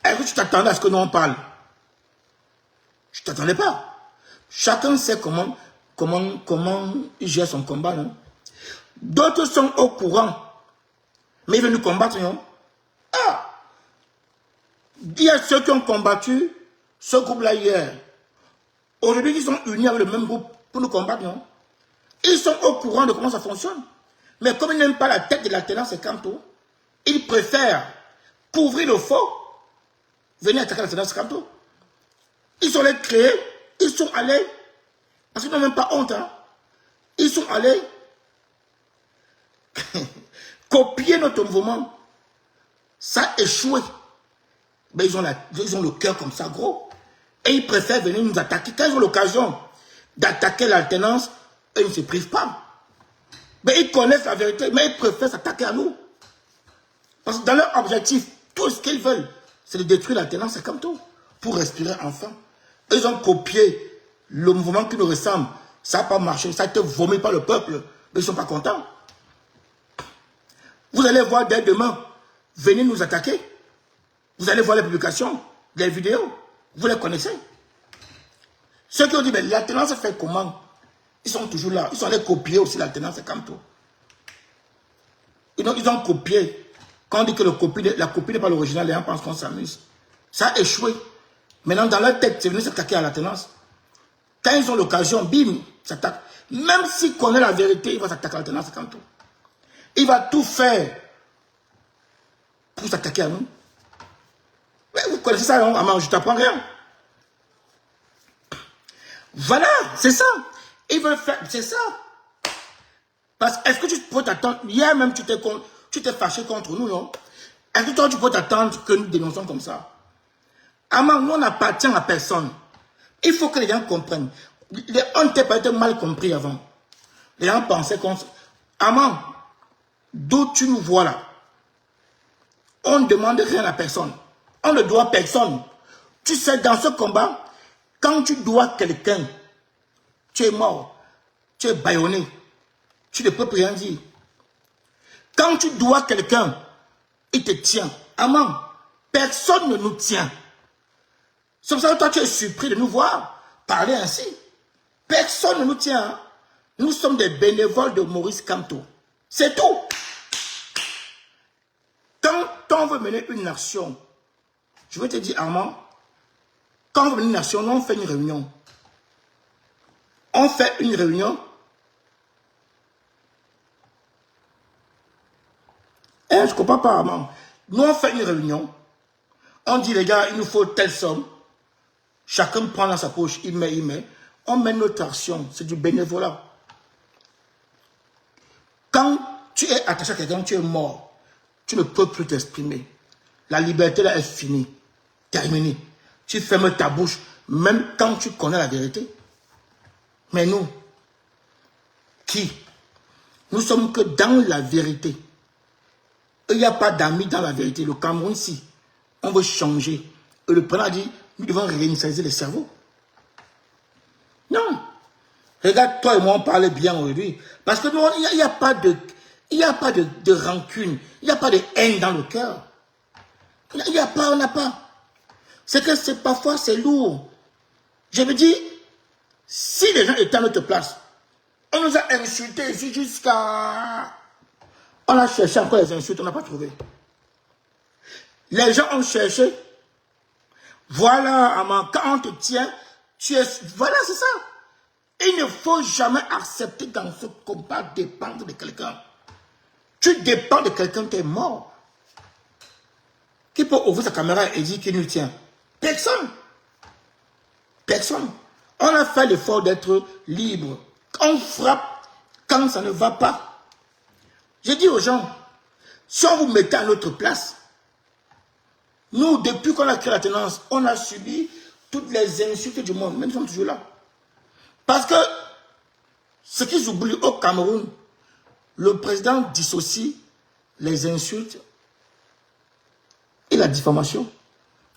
Est-ce que tu t'attendais à ce que nous on parle? Je ne t'attendais pas. Chacun sait comment il gère son combat, non? D'autres sont au courant, mais ils veulent nous combattre, non? Ah! Il y a ceux qui ont combattu ce groupe-là hier. Aujourd'hui, ils sont unis avec le même groupe pour nous combattre, non? Ils sont au courant de comment ça fonctionne. Mais comme ils n'aiment pas la tête de l'alternance et Camto, ils préfèrent couvrir le faux, venir attaquer l'alternance et Camto. Ils sont allés créer, ils sont allés, parce qu'ils n'ont même pas honte, hein? Ils sont allés copier notre mouvement. Ça a échoué. Mais ils ont le cœur comme ça, gros. Et ils préfèrent venir nous attaquer. Quand ils ont l'occasion d'attaquer l'alternance, ils ne se privent pas. Mais ils connaissent la vérité, mais ils préfèrent s'attaquer à nous. Parce que dans leur objectif, tout ce qu'ils veulent, c'est de détruire l'alternance, c'est comme tout. Pour respirer enfin. Ils ont copié le mouvement qui nous ressemble. Ça n'a pas marché, ça a été vomi par le peuple. Mais ils ne sont pas contents. Vous allez voir dès demain, venir nous attaquer. Vous allez voir les publications, les vidéos. Vous les connaissez. Ceux qui ont dit, mais l'alternance se fait comment? Ils sont toujours là. Ils sont allés copier aussi l'alternance, c'est comme tout. Ils ont copié. Quand on dit que la copie n'est pas l'original, les gens pensent qu'on s'amuse. Ça a échoué. Maintenant, dans leur tête, c'est venu s'attaquer à l'alternance. Quand ils ont l'occasion, bim, ils s'attaquent. Même s'ils connaissent la vérité, il va s'attaquer à l'alternance, c'est comme tout. Il va tout faire pour s'attaquer à nous. Mais vous connaissez ça, non? Je ne t'apprends rien. Voilà, c'est ça. Ils veulent faire, c'est ça. Parce que, est-ce que tu peux t'attendre, hier même tu t'es fâché contre nous, non? Est-ce que toi tu peux t'attendre que nous dénonçons comme ça? Nous on n'appartient à personne. Il faut que les gens comprennent. On n'était pas été mal compris avant. Les gens pensaient qu'on... d'où tu nous vois là? On ne demande rien à personne. On ne doit personne. Tu sais, dans ce combat, quand tu dois quelqu'un, tu es mort, tu es bâillonné, tu ne peux plus rien dire. Quand tu dois quelqu'un, il te tient. Personne ne nous tient. C'est pour ça que toi, tu es surpris de nous voir parler ainsi. Personne ne nous tient. Nous sommes des bénévoles de Maurice Camto. C'est tout. Quand on veut mener une nation, je veux te dire, Armand, quand on veut mener une nation, on fait une réunion. On fait une réunion. Je ne comprends pas, Armand. Nous, on fait une réunion. On dit, les gars, il nous faut telle somme. Chacun prend dans sa poche, il met. On met notre action, c'est du bénévolat. Quand tu es attaché à quelqu'un, tu es mort. Tu ne peux plus t'exprimer. La liberté là est finie, terminée. Tu fermes ta bouche, même quand tu connais la vérité. Mais nous, qui? Nous sommes que dans la vérité. Il n'y a pas d'amis dans la vérité. Le Cameroun ici, on veut changer. Et le président a dit, nous devons réinitialiser les cerveaux. Non. Regarde, toi et moi, on parlait bien aujourd'hui. Parce que nous, il n'y a pas de rancune. Il n'y a pas de haine dans le cœur. Il n'y a pas, on n'a pas. C'est que parfois, c'est lourd. Je me dis, si les gens étaient à notre place, on nous a insultés ici jusqu'à... On a cherché encore les insultes, on n'a pas trouvé. Les gens ont cherché. Voilà, Aman, quand on te tient, tu es... Voilà, c'est ça. Il ne faut jamais accepter dans ce combat dépendre de quelqu'un. Tu dépends de quelqu'un, tu es mort. Qui peut ouvrir sa caméra et dire qu'il nous tient? Personne. Personne. On a fait l'effort d'être libre. On frappe quand ça ne va pas. Je dis aux gens, si on vous mettait à notre place, nous, depuis qu'on a créé la tenance, on a subi toutes les insultes du monde. Mais nous sommes toujours là. Parce que ce qu'ils oublient au Cameroun, le président dissocie les insultes et la diffamation.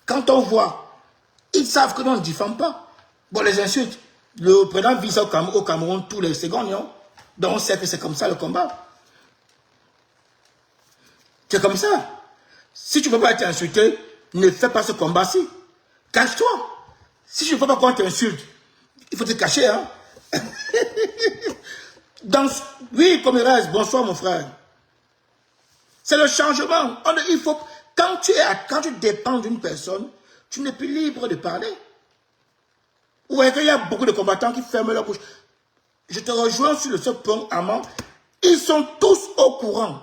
Quand on voit, ils savent que nous ne diffamons pas. Bon, les insultes, le président vit ça au Cameroun tous les secondes, non? Donc on sait que c'est comme ça le combat. C'est comme ça. Si tu ne veux pas être insulté, ne fais pas ce combat-ci. Cache-toi. Si tu ne veux pas qu'on t'insulte, il faut te cacher, hein. Oui, comme il reste, bonsoir mon frère. C'est le changement. Il faut, quand tu dépends d'une personne, tu n'es plus libre de parler. Ou est-ce qu'il y a beaucoup de combattants qui ferment leur bouche? Je te rejoins sur ce point, Aman. Ils sont tous au courant.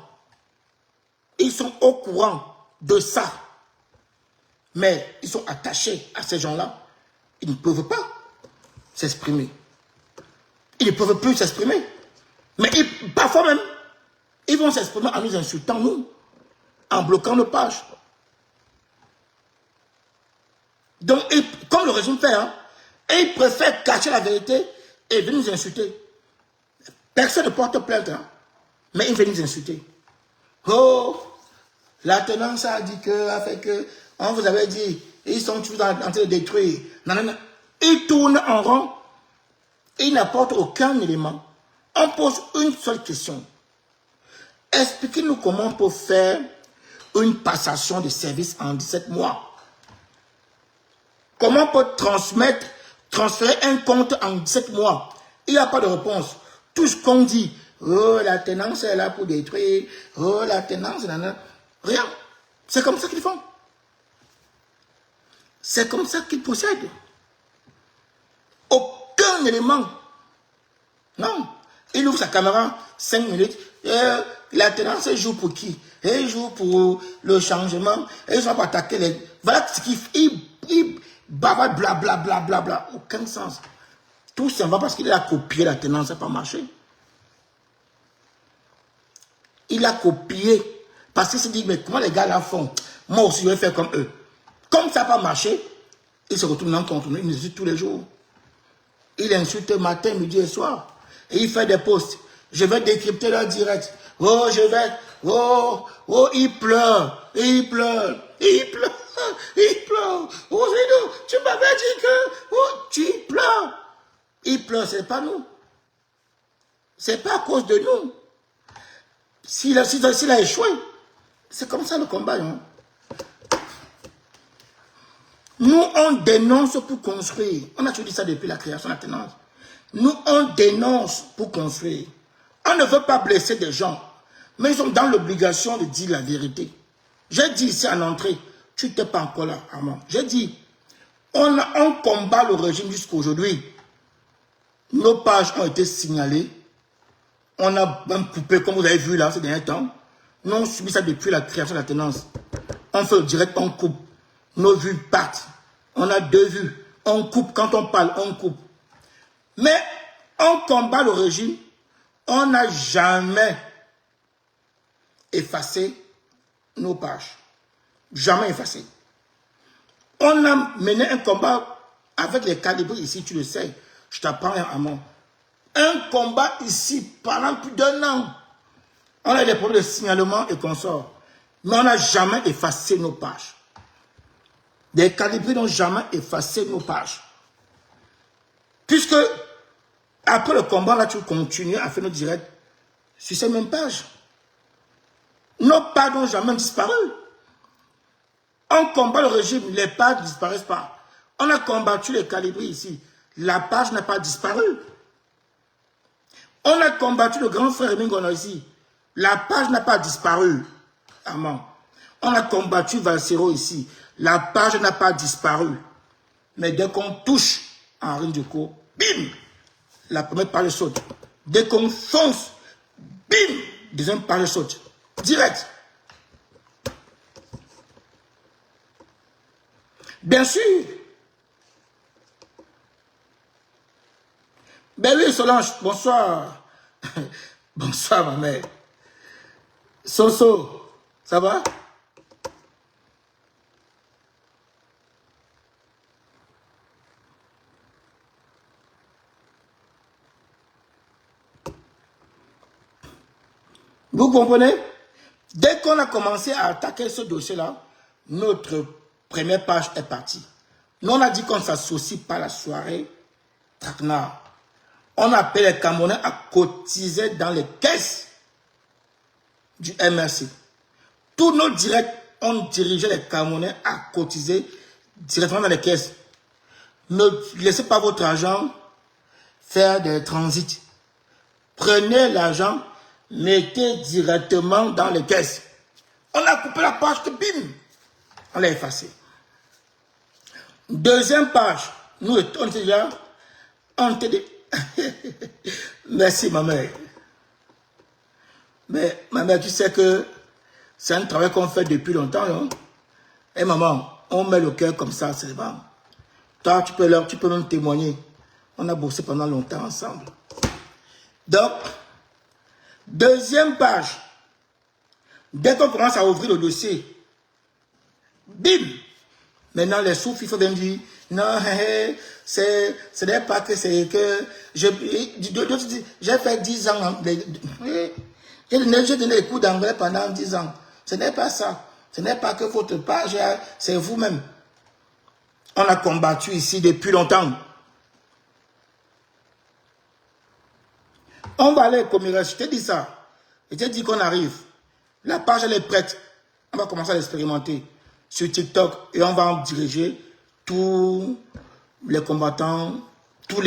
Ils sont au courant de ça. Mais ils sont attachés à ces gens-là. Ils ne peuvent pas s'exprimer. Ils ne peuvent plus s'exprimer. Mais parfois même, ils vont s'exprimer en nous insultant, nous, en bloquant nos pages. Donc, comme le régime fait, hein, et ils préfèrent cacher la vérité et venir nous insulter. Personne ne porte plainte, hein, mais ils viennent nous insulter. Oh, la tenance a dit que, a fait que, on vous avait dit, ils sont tous en train de détruire. Non, non, non. Ils tournent en rond, ils n'apportent aucun élément. On pose une seule question. Expliquez-nous comment on peut faire une passation de service en 17 mois. Comment on peut transférer un compte en 17 mois? Il n'y a pas de réponse. Tout ce qu'on dit, oh, la tenance est là pour détruire, oh, la tenance, nanana. Rien. C'est comme ça qu'ils font. C'est comme ça qu'ils procèdent. Aucun élément. Non. Il ouvre sa caméra 5 minutes. La tenance, elle joue pour qui? Elle joue pour le changement. Elle joue pour attaquer les... Voilà ce qu'il fait. Il bavard, blablabla, bla, bla, bla. Aucun sens. Tout ça va parce qu'il a copié la tenance, ça n'a pas marché. Il a copié. Parce qu'il s'est dit, mais comment les gars là font? Moi aussi, je vais faire comme eux. Comme ça n'a pas marché, il se retourne contre nous. Il nous insulte tous les jours. Il insulte matin, midi et soir. Et il fait des posts. Je vais décrypter leur direct. Oh, il pleure. Il pleure. Il pleure. Il pleure. Oh, Zédo, tu m'avais dit que... Oh, tu pleures. Il pleure, c'est pas nous. C'est pas à cause de nous. S'il a échoué, c'est comme ça le combat. Hein? Nous, on dénonce pour construire. On a toujours dit ça depuis la création de la tenance. Nous, on dénonce pour construire. On ne veut pas blesser des gens, mais ils sont dans l'obligation de dire la vérité. J'ai dit ici en entrée, tu n'étais pas encore là, Armand. J'ai dit, on combat le régime jusqu'à aujourd'hui. Nos pages ont été signalées. On a même coupé, comme vous avez vu là, ces derniers temps. Nous, on subit ça depuis la création de la tenance. On fait le direct, on coupe. Nos vues partent. On a 2 vues. On coupe, quand on parle, on coupe. Mais on combat le régime, on n'a jamais effacé nos pages. Jamais effacé. On a mené un combat avec les calibres ici, tu le sais. Je t'apprends à moi. Un combat ici pendant plus d'1 an. On a des problèmes de signalement et consorts. Mais on n'a jamais effacé nos pages. Les calibrés n'ont jamais effacé nos pages. Puisque, après le combat, là, tu continues à faire nos directs sur ces mêmes pages. Nos pages n'ont jamais disparu. On combat le régime, les pages ne disparaissent pas. On a combattu les calibrés ici. La page n'a pas disparu. On a combattu le grand frère Mingono ici. La page n'a pas disparu. Amen. On a combattu Valsero ici. La page n'a pas disparu. Mais dès qu'on touche Henri Djoko, bim, la première page saute. Dès qu'on fonce, bim, deuxième page saute. Direct. Bien sûr. Ben oui, Solange, bonsoir. Bonsoir, ma mère. Soso, ça va? Vous comprenez? Dès qu'on a commencé à attaquer ce dossier-là, notre première page est partie. Nous, on a dit qu'on ne s'associe pas à la soirée traquenard. On appelle les Camerounais à cotiser dans les caisses du MRC. Tous nos directs ont dirigé les Camerounais à cotiser directement dans les caisses. Ne laissez pas votre argent faire des transits. Prenez l'argent, mettez directement dans les caisses. On a coupé la page que bim, on l'a effacée. Deuxième page, nous on était là, on était des... Merci ma mère. Mais ma mère, tu sais que c'est un travail qu'on fait depuis longtemps, non? Et maman, on met le cœur comme ça, c'est bon. Toi, tu peux même témoigner. On a bossé pendant longtemps ensemble. Donc, deuxième page. Dès qu'on commence à ouvrir le dossier, bim! Maintenant, les sous il faut bien dire, non, ce n'est pas que c'est que... J'ai fait 10 ans. J'ai donné des cours d'anglais pendant 10 ans. Ce n'est pas ça. Ce n'est pas que votre page, c'est vous-même. On a combattu ici depuis longtemps. On va aller au Commerce. Je t'ai dit ça. Je t'ai dit qu'on arrive. La page, elle est prête. On va commencer à l'expérimenter sur TikTok et on va en diriger tous les combattants, tous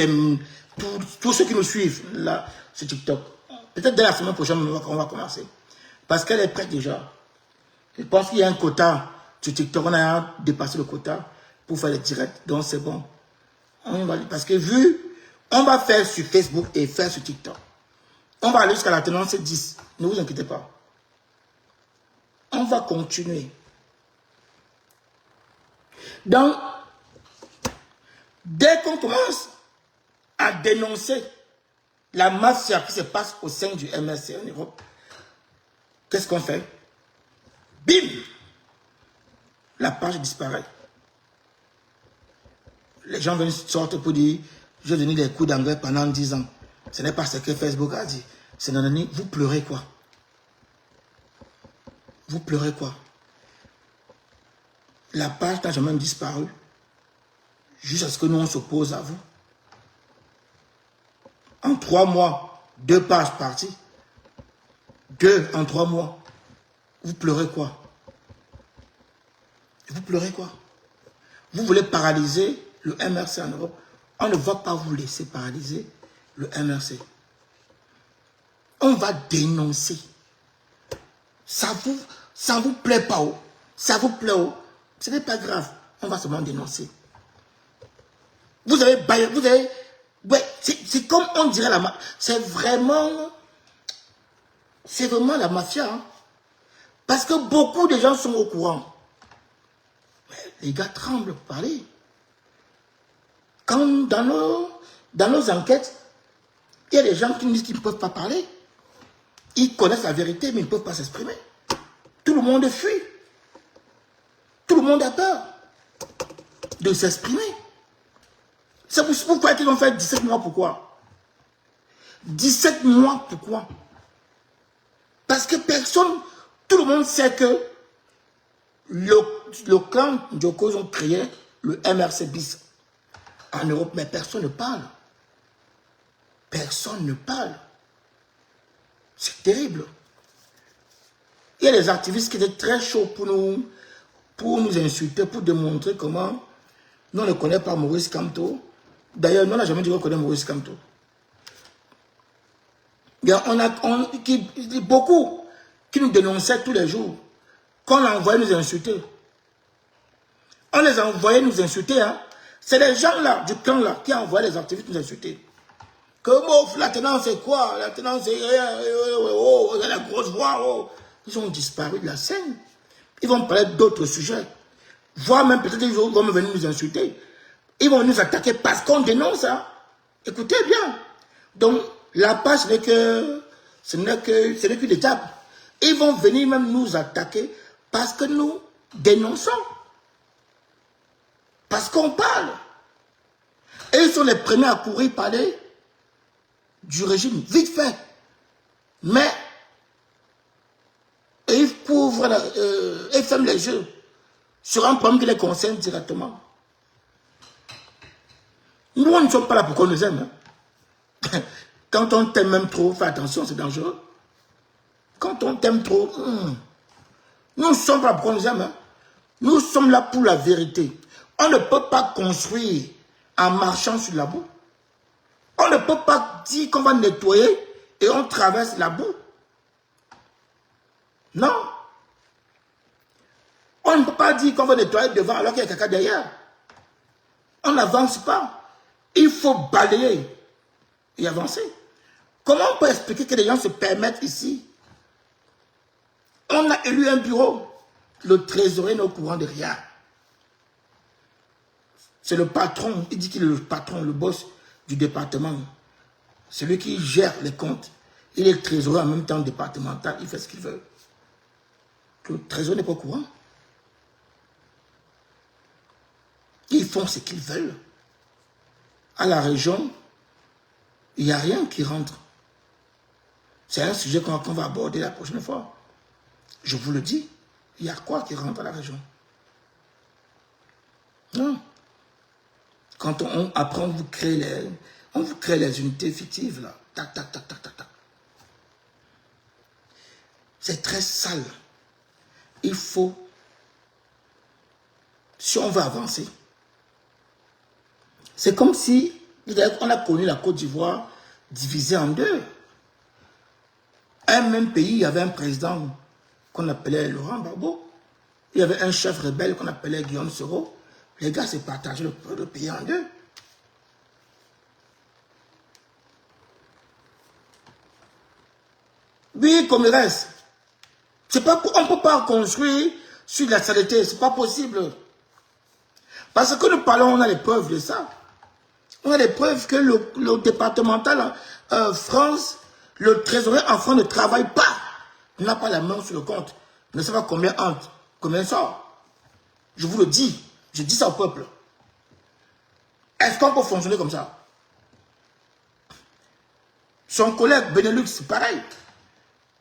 ceux qui nous suivent là sur TikTok. Peut-être dès la semaine prochaine, on va commencer. Parce qu'elle est prête déjà. Je pense qu'il y a un quota sur TikTok. On a dépassé le quota pour faire les directs. Donc c'est bon. Parce que on va faire sur Facebook et faire sur TikTok. On va aller jusqu'à la tendance 10. Ne vous inquiétez pas. On va continuer. Donc, dès qu'on commence à dénoncer la mafia qui se passe au sein du MRC en Europe, qu'est-ce qu'on fait? Bim! La page disparaît. Les gens viennent sortir pour dire, j'ai donné des cours d'anglais pendant 10 ans. Ce n'est pas ce que Facebook a dit. C'est non, vous pleurez quoi? Vous pleurez quoi? La page n'a jamais disparu. Jusqu'à ce que nous on s'oppose à vous. En 3 mois, 2 pages parties. 2 en 3 mois. Vous pleurez quoi? Vous pleurez quoi? Vous voulez paralyser le MRC en Europe. On ne va pas vous laisser paralyser le MRC. On va dénoncer. Ça vous plaît pas, oh. Ça vous plaît, oh. Ce n'est pas grave. On va seulement dénoncer. Vous avez... Ouais, c'est comme on dirait la mafia. C'est vraiment la mafia. Hein? Parce que beaucoup de gens sont au courant. Mais les gars tremblent pour parler. Quand dans nos enquêtes, il y a des gens qui nous disent qu'ils ne peuvent pas parler. Ils connaissent la vérité, mais ils ne peuvent pas s'exprimer. Tout le monde fuit. Tout le monde a peur de s'exprimer. C'est pourquoi ils ont fait 17 mois. Pourquoi? 17 mois, pourquoi? Parce que personne, tout le monde sait que le clan Djoko, ils ont créé le MRC bis en Europe, mais personne ne parle. Personne ne parle. C'est terrible. Il y a des activistes qui étaient très chauds pour nous insulter, pour démontrer comment nous on ne connaît pas Maurice Kamto. D'ailleurs, nous on n'a jamais dit qu'on connaît Maurice Kamto. Beaucoup qui nous dénonçaient tous les jours, qu'on a envoyé nous insulter. On les a envoyés nous insulter. Hein. C'est les gens là, du clan là, qui ont envoyé les activistes nous insulter. Que bon, la tenance c'est quoi? La tenance c'est la grosse voix. Oh. Ils ont disparu de la scène. Ils vont parler d'autres sujets. Voire même peut-être ils vont venir nous insulter. Ils vont nous attaquer parce qu'on dénonce. Hein. Écoutez bien. Donc, la page ce n'est qu'une étape. Ils vont venir même nous attaquer parce que nous dénonçons. Parce qu'on parle. Et ils sont les premiers à courir parler du régime, vite fait. Mais, ils couvrent, ils ferment les yeux sur un problème qui les concerne directement. Nous, on ne sommes pas là pour qu'on nous aime. Hein. Quand on t'aime même trop, fais attention, c'est dangereux. Quand on t'aime trop, nous ne sommes pas là pour qu'on nous aime. Hein. Nous sommes là pour la vérité. On ne peut pas construire en marchant sur la boue. On ne peut pas dire qu'on va nettoyer et on traverse la boue. Non. On ne peut pas dire qu'on va nettoyer devant alors qu'il y a quelqu'un derrière. On n'avance pas. Il faut balayer et avancer. Comment on peut expliquer que les gens se permettent ici? On a élu un bureau. Le trésorier n'est au courant de rien. C'est le patron, il dit qu'il est le patron, le boss du département. Celui qui gère les comptes. Il est trésorier en même temps départemental, il fait ce qu'il veut. Le trésorier n'est pas au courant. Ils font ce qu'ils veulent. À la région, il n'y a rien qui rentre. C'est un sujet qu'on va aborder la prochaine fois. Je vous le dis, il y a quoi qui rentre à la région? Non. Quand après on vous crée les unités fictives là. Tac, tac, tac, tac, tac, tac. C'est très sale. Il faut, si on veut avancer, c'est comme si on a connu la Côte d'Ivoire divisée en deux. Un même pays, il y avait un président qu'on appelait Laurent Gbagbo. Il y avait un chef rebelle qu'on appelait Guillaume Soro. Les gars s'est partagé le pays en deux. Oui, comme il reste. On ne peut pas construire sur la saleté. Ce n'est pas possible. Parce que nous parlons, on a les preuves de ça. On a les preuves que le départemental France, le trésorier en France ne travaille pas. Il n'a pas la main sur le compte. Il ne sait pas combien entre, combien sort. Je vous le dis. Je dis ça au peuple. Est-ce qu'on peut fonctionner comme ça? Son collègue Benelux, c'est pareil.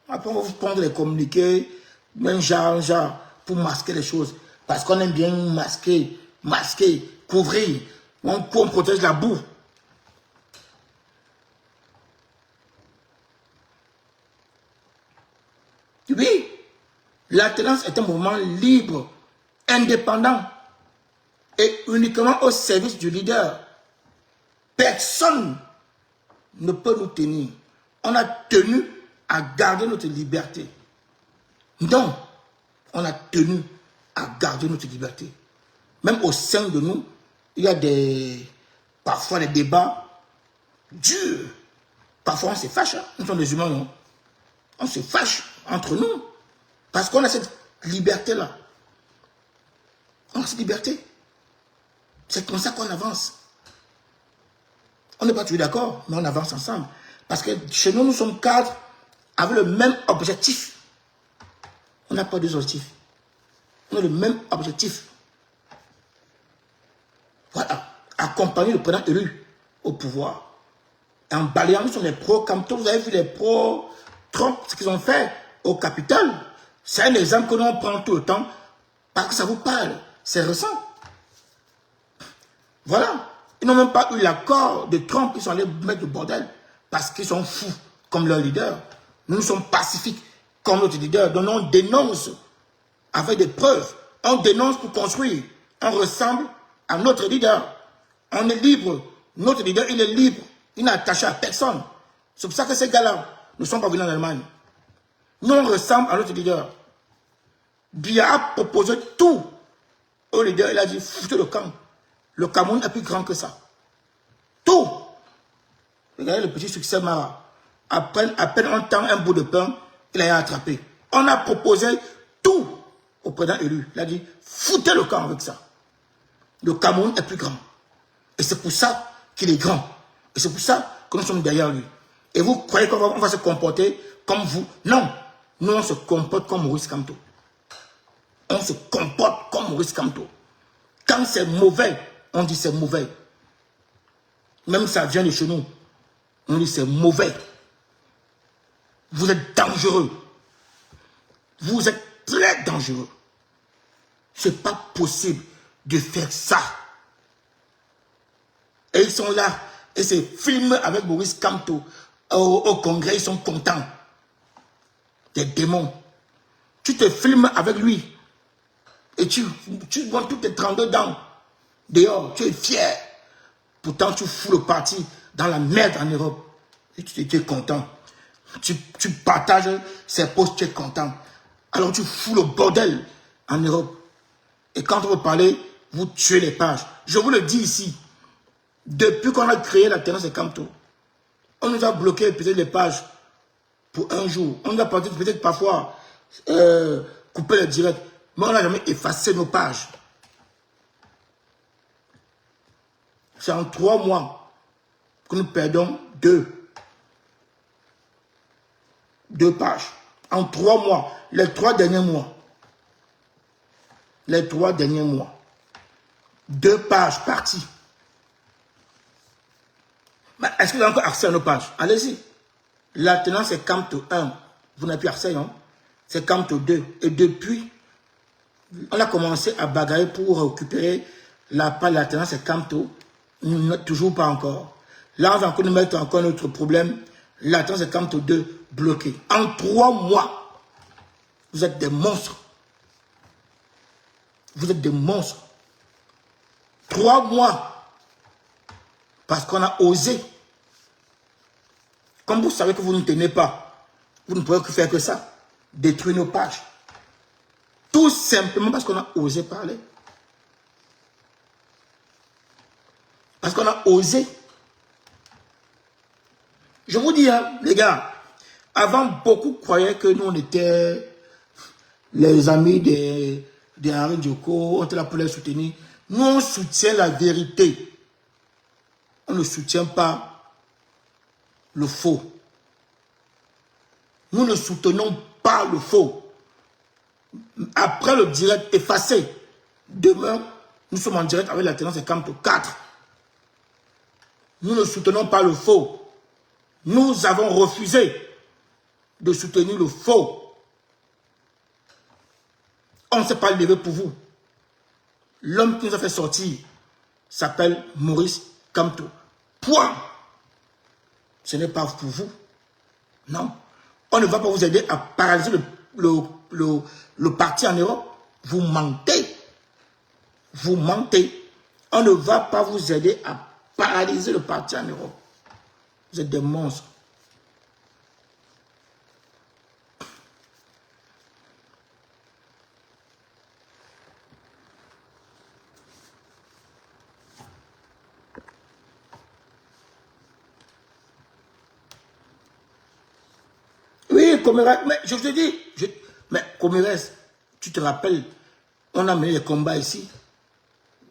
Après, on va vous prendre les communiqués, même genre, pour masquer les choses. Parce qu'on aime bien masquer, couvrir. On protège la boue. Oui, l'alternance est un mouvement libre, indépendant et uniquement au service du leader. Personne ne peut nous tenir. On a tenu à garder notre liberté. Non, on a tenu à garder notre liberté. Même au sein de nous, il y a parfois des débats durs. Parfois on se fâche, hein. Nous sommes des humains, non? On se fâche entre nous. Parce qu'on a cette liberté-là. On a cette liberté. C'est comme ça qu'on avance. On n'est pas toujours d'accord, mais on avance ensemble. Parce que chez nous, nous sommes cadres avec le même objectif. On n'a pas deux objectifs. On a le même objectif. Voilà. Accompagner le président élu au pouvoir. En balayant, nous sommes les pro-Camto. Vous avez vu les pro-Trump, ce qu'ils ont fait au Capitole. C'est un exemple que l'on prend tout le temps parce que ça vous parle. C'est récent. Voilà. Ils n'ont même pas eu l'accord de Trump. Ils sont allés mettre du bordel parce qu'ils sont fous comme leur leader. Nous sommes pacifiques comme notre leader. Donc on dénonce avec des preuves. On dénonce pour construire. On ressemble à notre leader. On est libre. Notre leader, il est libre. Il n'est attaché à personne. C'est pour ça que ces gars-là ne sont pas venus en Allemagne. Nous, on ressemble à notre leader. Biya a proposé tout au leader. Il a dit, foutez le camp. Le Cameroun est plus grand que ça. Tout. Regardez le petit succès Mara. À peine on tend un bout de pain, il a attrapé. On a proposé tout au président élu. Il a dit, foutez le camp avec ça. Le Cameroun est plus grand. Et c'est pour ça qu'il est grand. Et c'est pour ça que nous sommes derrière lui. Et vous croyez qu'on va se comporter comme vous? Non. Nous, on se comporte comme Maurice Kamto. On se comporte comme Maurice Kamto. Quand c'est mauvais, on dit c'est mauvais. Même ça vient de chez nous. On dit c'est mauvais. Vous êtes dangereux. Vous êtes très dangereux. C'est pas possible de faire ça. Et ils sont là. Et c'est filmé avec Maurice Kamto. Au congrès, ils sont contents. Des démons. Tu te filmes avec lui. Et tu vois toutes tes 32 dents dehors. Tu es fier. Pourtant, tu fous le parti dans la merde en Europe. Et tu es content. Tu partages ses posts, tu es content. Alors tu fous le bordel en Europe. Et quand on veut parler, vous tuez les pages. Je vous le dis ici. Depuis qu'on a créé la Tendance Kamto, on nous a bloqué peut-être les pages pour un jour. On nous a peut-être parfois coupé le direct. Mais on n'a jamais effacé nos pages. C'est en 3 mois que nous perdons 2 pages. En 3 mois. Les 3 derniers mois. Les 3 derniers mois. 2 pages parties. Est-ce que vous avez encore accès à nos pages? Allez-y. La Tendance c'est Kamto 1. Vous n'avez plus accès, non? C'est Kamto 2. Et depuis, on a commencé à bagarrer pour récupérer la page de la Tendance c'est Kamto. Toujours pas encore. Là, on va encore nous mettre encore un autre problème. La Tendance c'est Kamto 2 bloqué. En 3 mois, vous êtes des monstres. Vous êtes des monstres. 3 mois. Parce qu'on a osé. Comme vous savez que vous ne tenez pas, vous ne pouvez que faire que ça. Détruire nos pages. Tout simplement parce qu'on a osé parler. Parce qu'on a osé. Je vous dis, hein, les gars, avant, beaucoup croyaient que nous, on était les amis de Henri Djoko, on était là pour les soutenir. Nous, on soutient la vérité. On ne soutient pas le faux. Nous ne soutenons pas le faux. Après le direct effacé, demain, nous sommes en direct avec la Tendance Kamto 4. Nous ne soutenons pas le faux. Nous avons refusé de soutenir le faux. On ne s'est pas levé pour vous. L'homme qui nous a fait sortir s'appelle Maurice Kamto. Point. Ce n'est pas pour vous. Non. On ne va pas vous aider à paralyser le parti en Europe. Vous mentez. Vous mentez. On ne va pas vous aider à paralyser le parti en Europe. Vous êtes des monstres. Oui, Comérès, mais je te dis, mais Comérès, tu te rappelles, on a mené les combats ici.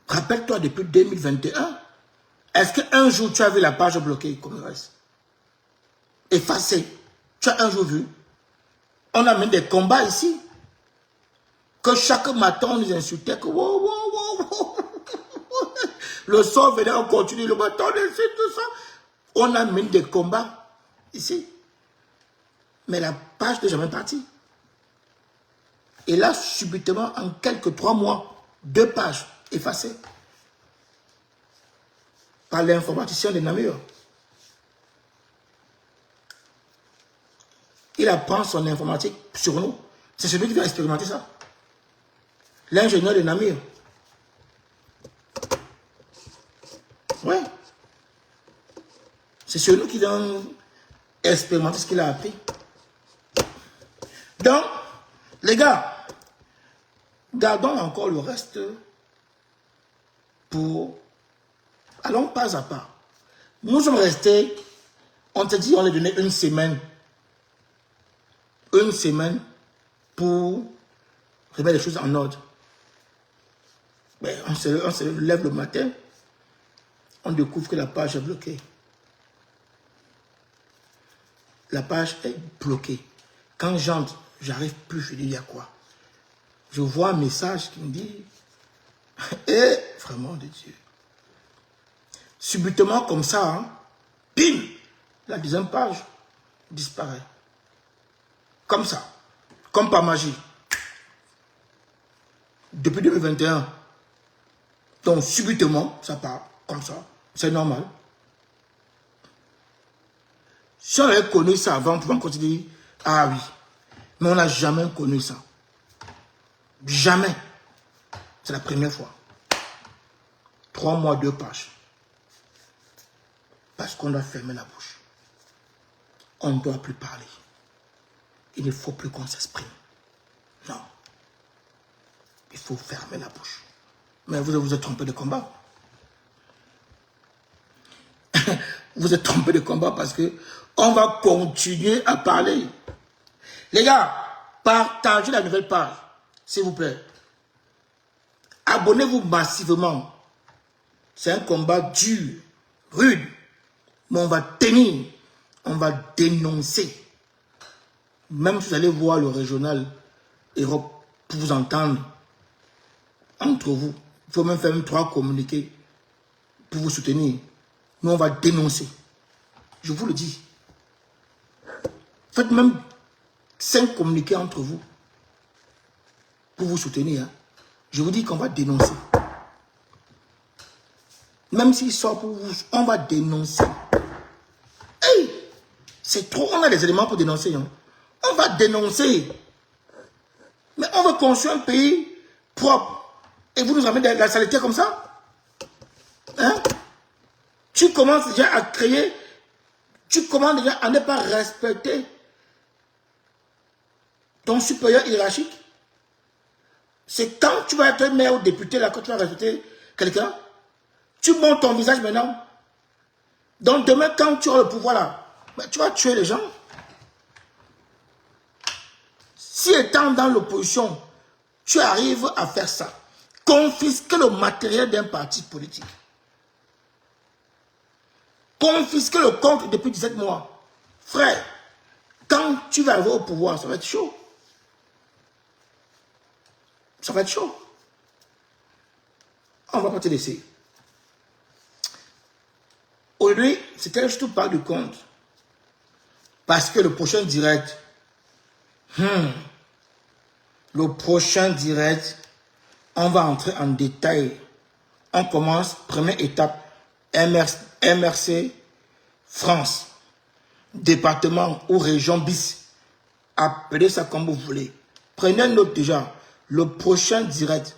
Rappelle-toi depuis 2021, Est-ce qu'un jour tu as vu la page bloquée comme le reste? Effacée. Tu as un jour vu? On a même des combats ici. Que chaque matin on nous insultait que wow, wow, wow, wow. Le soir venait, on continue, le matin on insulte tout ça. On a même des combats ici. Mais la page n'est jamais partie. Et là, subitement, en quelques 3 mois, 2 pages effacées. Par l'informaticien de Namur. Il apprend son informatique sur nous. C'est celui qui va expérimenter ça. L'ingénieur de Namur. Ouais. C'est sur nous qui va expérimenter ce qu'il a appris. Donc, les gars, gardons encore le reste pour... Allons pas à pas. Nous sommes restés, on te dit, on a donné une semaine. Une semaine pour remettre les choses en ordre. Mais on se lève le matin, on découvre que la page est bloquée. La page est bloquée. Quand j'entre, j'arrive plus, je dis, il y a quoi? Je vois un message qui me dit, eh, vraiment de Dieu. Subitement comme ça, hein, bim, la 10e page disparaît. Comme ça, comme par magie. Depuis 2021. Donc subitement, ça part comme ça. C'est normal. Si on avait connu ça avant, on pouvait continuer. Ah oui. Mais on n'a jamais connu ça. Jamais. C'est la première fois. 3 mois, 2 pages. Parce qu'on doit fermer la bouche. On ne doit plus parler. Il ne faut plus qu'on s'exprime. Non. Il faut fermer la bouche. Mais vous êtes trompé de combat. Vous êtes trompé de combat parce que on va continuer à parler. Les gars, partagez la nouvelle page, s'il vous plaît. Abonnez-vous massivement. C'est un combat dur, rude. Mais on va tenir. On va dénoncer. Même si vous allez voir le régional Europe pour vous entendre, entre vous, il faut même faire 3 communiqués pour vous soutenir. Nous, on va dénoncer. Je vous le dis. Faites même 5 communiqués entre vous pour vous soutenir. Hein. Je vous dis qu'on va dénoncer. Même s'il sort pour vous, on va dénoncer. Hey, c'est trop, on a des éléments pour dénoncer. Hein. On va dénoncer. Mais on veut construire un pays propre. Et vous nous amenez de la saleté comme ça? Hein? Tu commences déjà à créer, tu commences déjà à ne pas respecter ton supérieur hiérarchique. C'est quand tu vas être maire ou député, là, quand tu vas respecter quelqu'un, tu montes ton visage maintenant. Donc demain, quand tu auras le pouvoir là, tu vas tuer les gens. Si étant dans l'opposition, tu arrives à faire ça, confisquer le matériel d'un parti politique, confisquer le compte depuis 17 mois, frère, quand tu vas arriver au pouvoir, ça va être chaud. Ça va être chaud. On ne va pas te laisser. Aujourd'hui, c'était juste pas du compte. Parce que le prochain direct, on va entrer en détail. On commence, première étape, MRC France, département ou région bis. Appelez ça comme vous voulez. Prenez note déjà. Le prochain direct,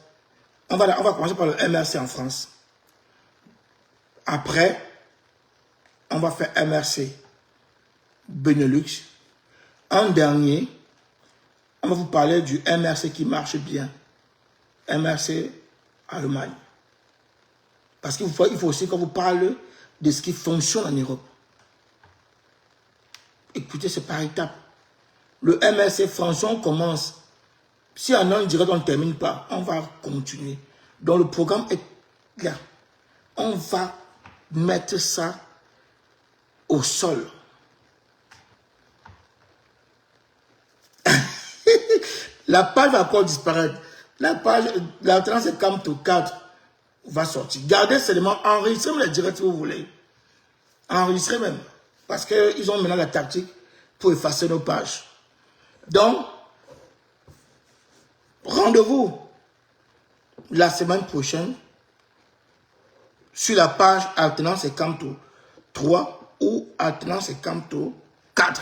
on va commencer par le MRC en France. Après, on va faire MRC Benelux. En dernier, on va vous parler du MRC qui marche bien. MRC Allemagne. Parce qu'il faut aussi qu'on vous parle de ce qui fonctionne en Europe. Écoutez, c'est par étapes. Le MRC France, on commence. Si en un direct, on ne termine pas, on va continuer. Donc le programme est là. On va mettre ça au sol. La page va encore disparaître. La page, la tendance est Camto 4 va sortir. Gardez seulement, enregistrez les directs si vous voulez. Enregistrez même. Parce qu'ils ont maintenant la tactique pour effacer nos pages. Donc, rendez-vous la semaine prochaine sur la page alternance et Camto 3 ou alternance et Camto 4.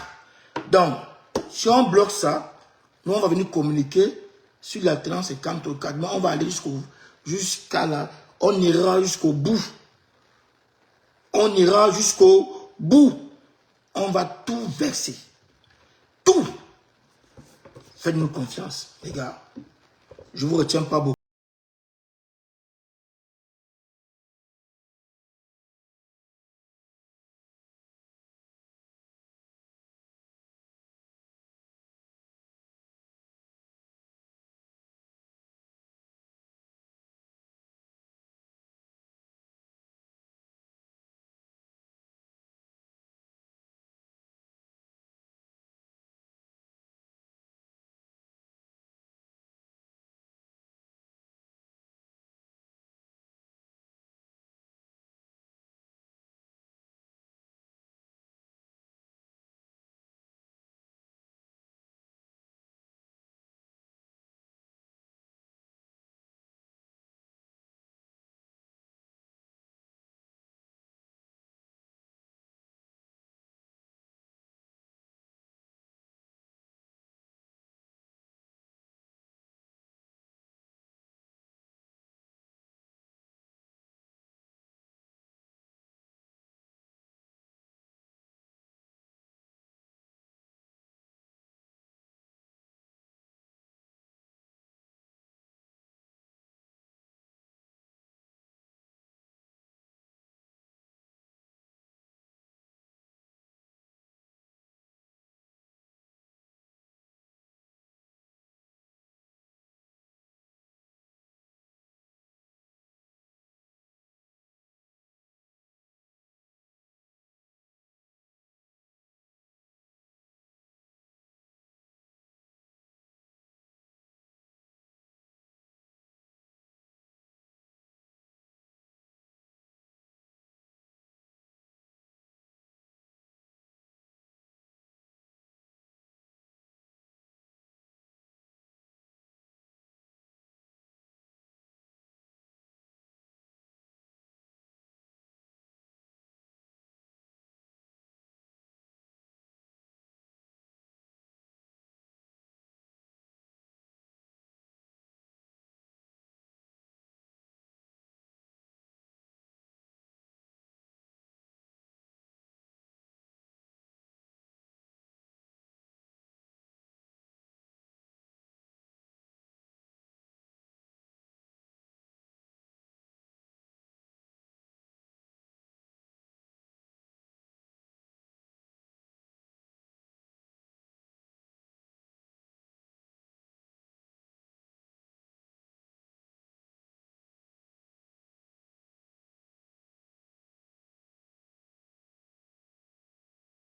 Donc, si on bloque ça, nous on va venir communiquer sur l'alternance et Camto 4. Mais on va aller jusqu'à là. On ira jusqu'au bout. On ira jusqu'au bout. On va tout verser. Tout. Faites-nous confiance, les gars. Je ne vous retiens pas beaucoup.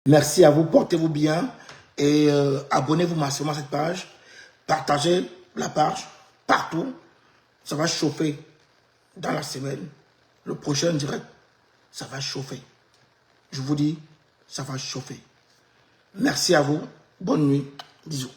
Merci à vous, portez-vous bien et abonnez-vous massivement à cette page. Partagez la page partout. Ça va chauffer dans la semaine. Le prochain direct, ça va chauffer. Je vous dis, ça va chauffer. Merci à vous. Bonne nuit. Bisous.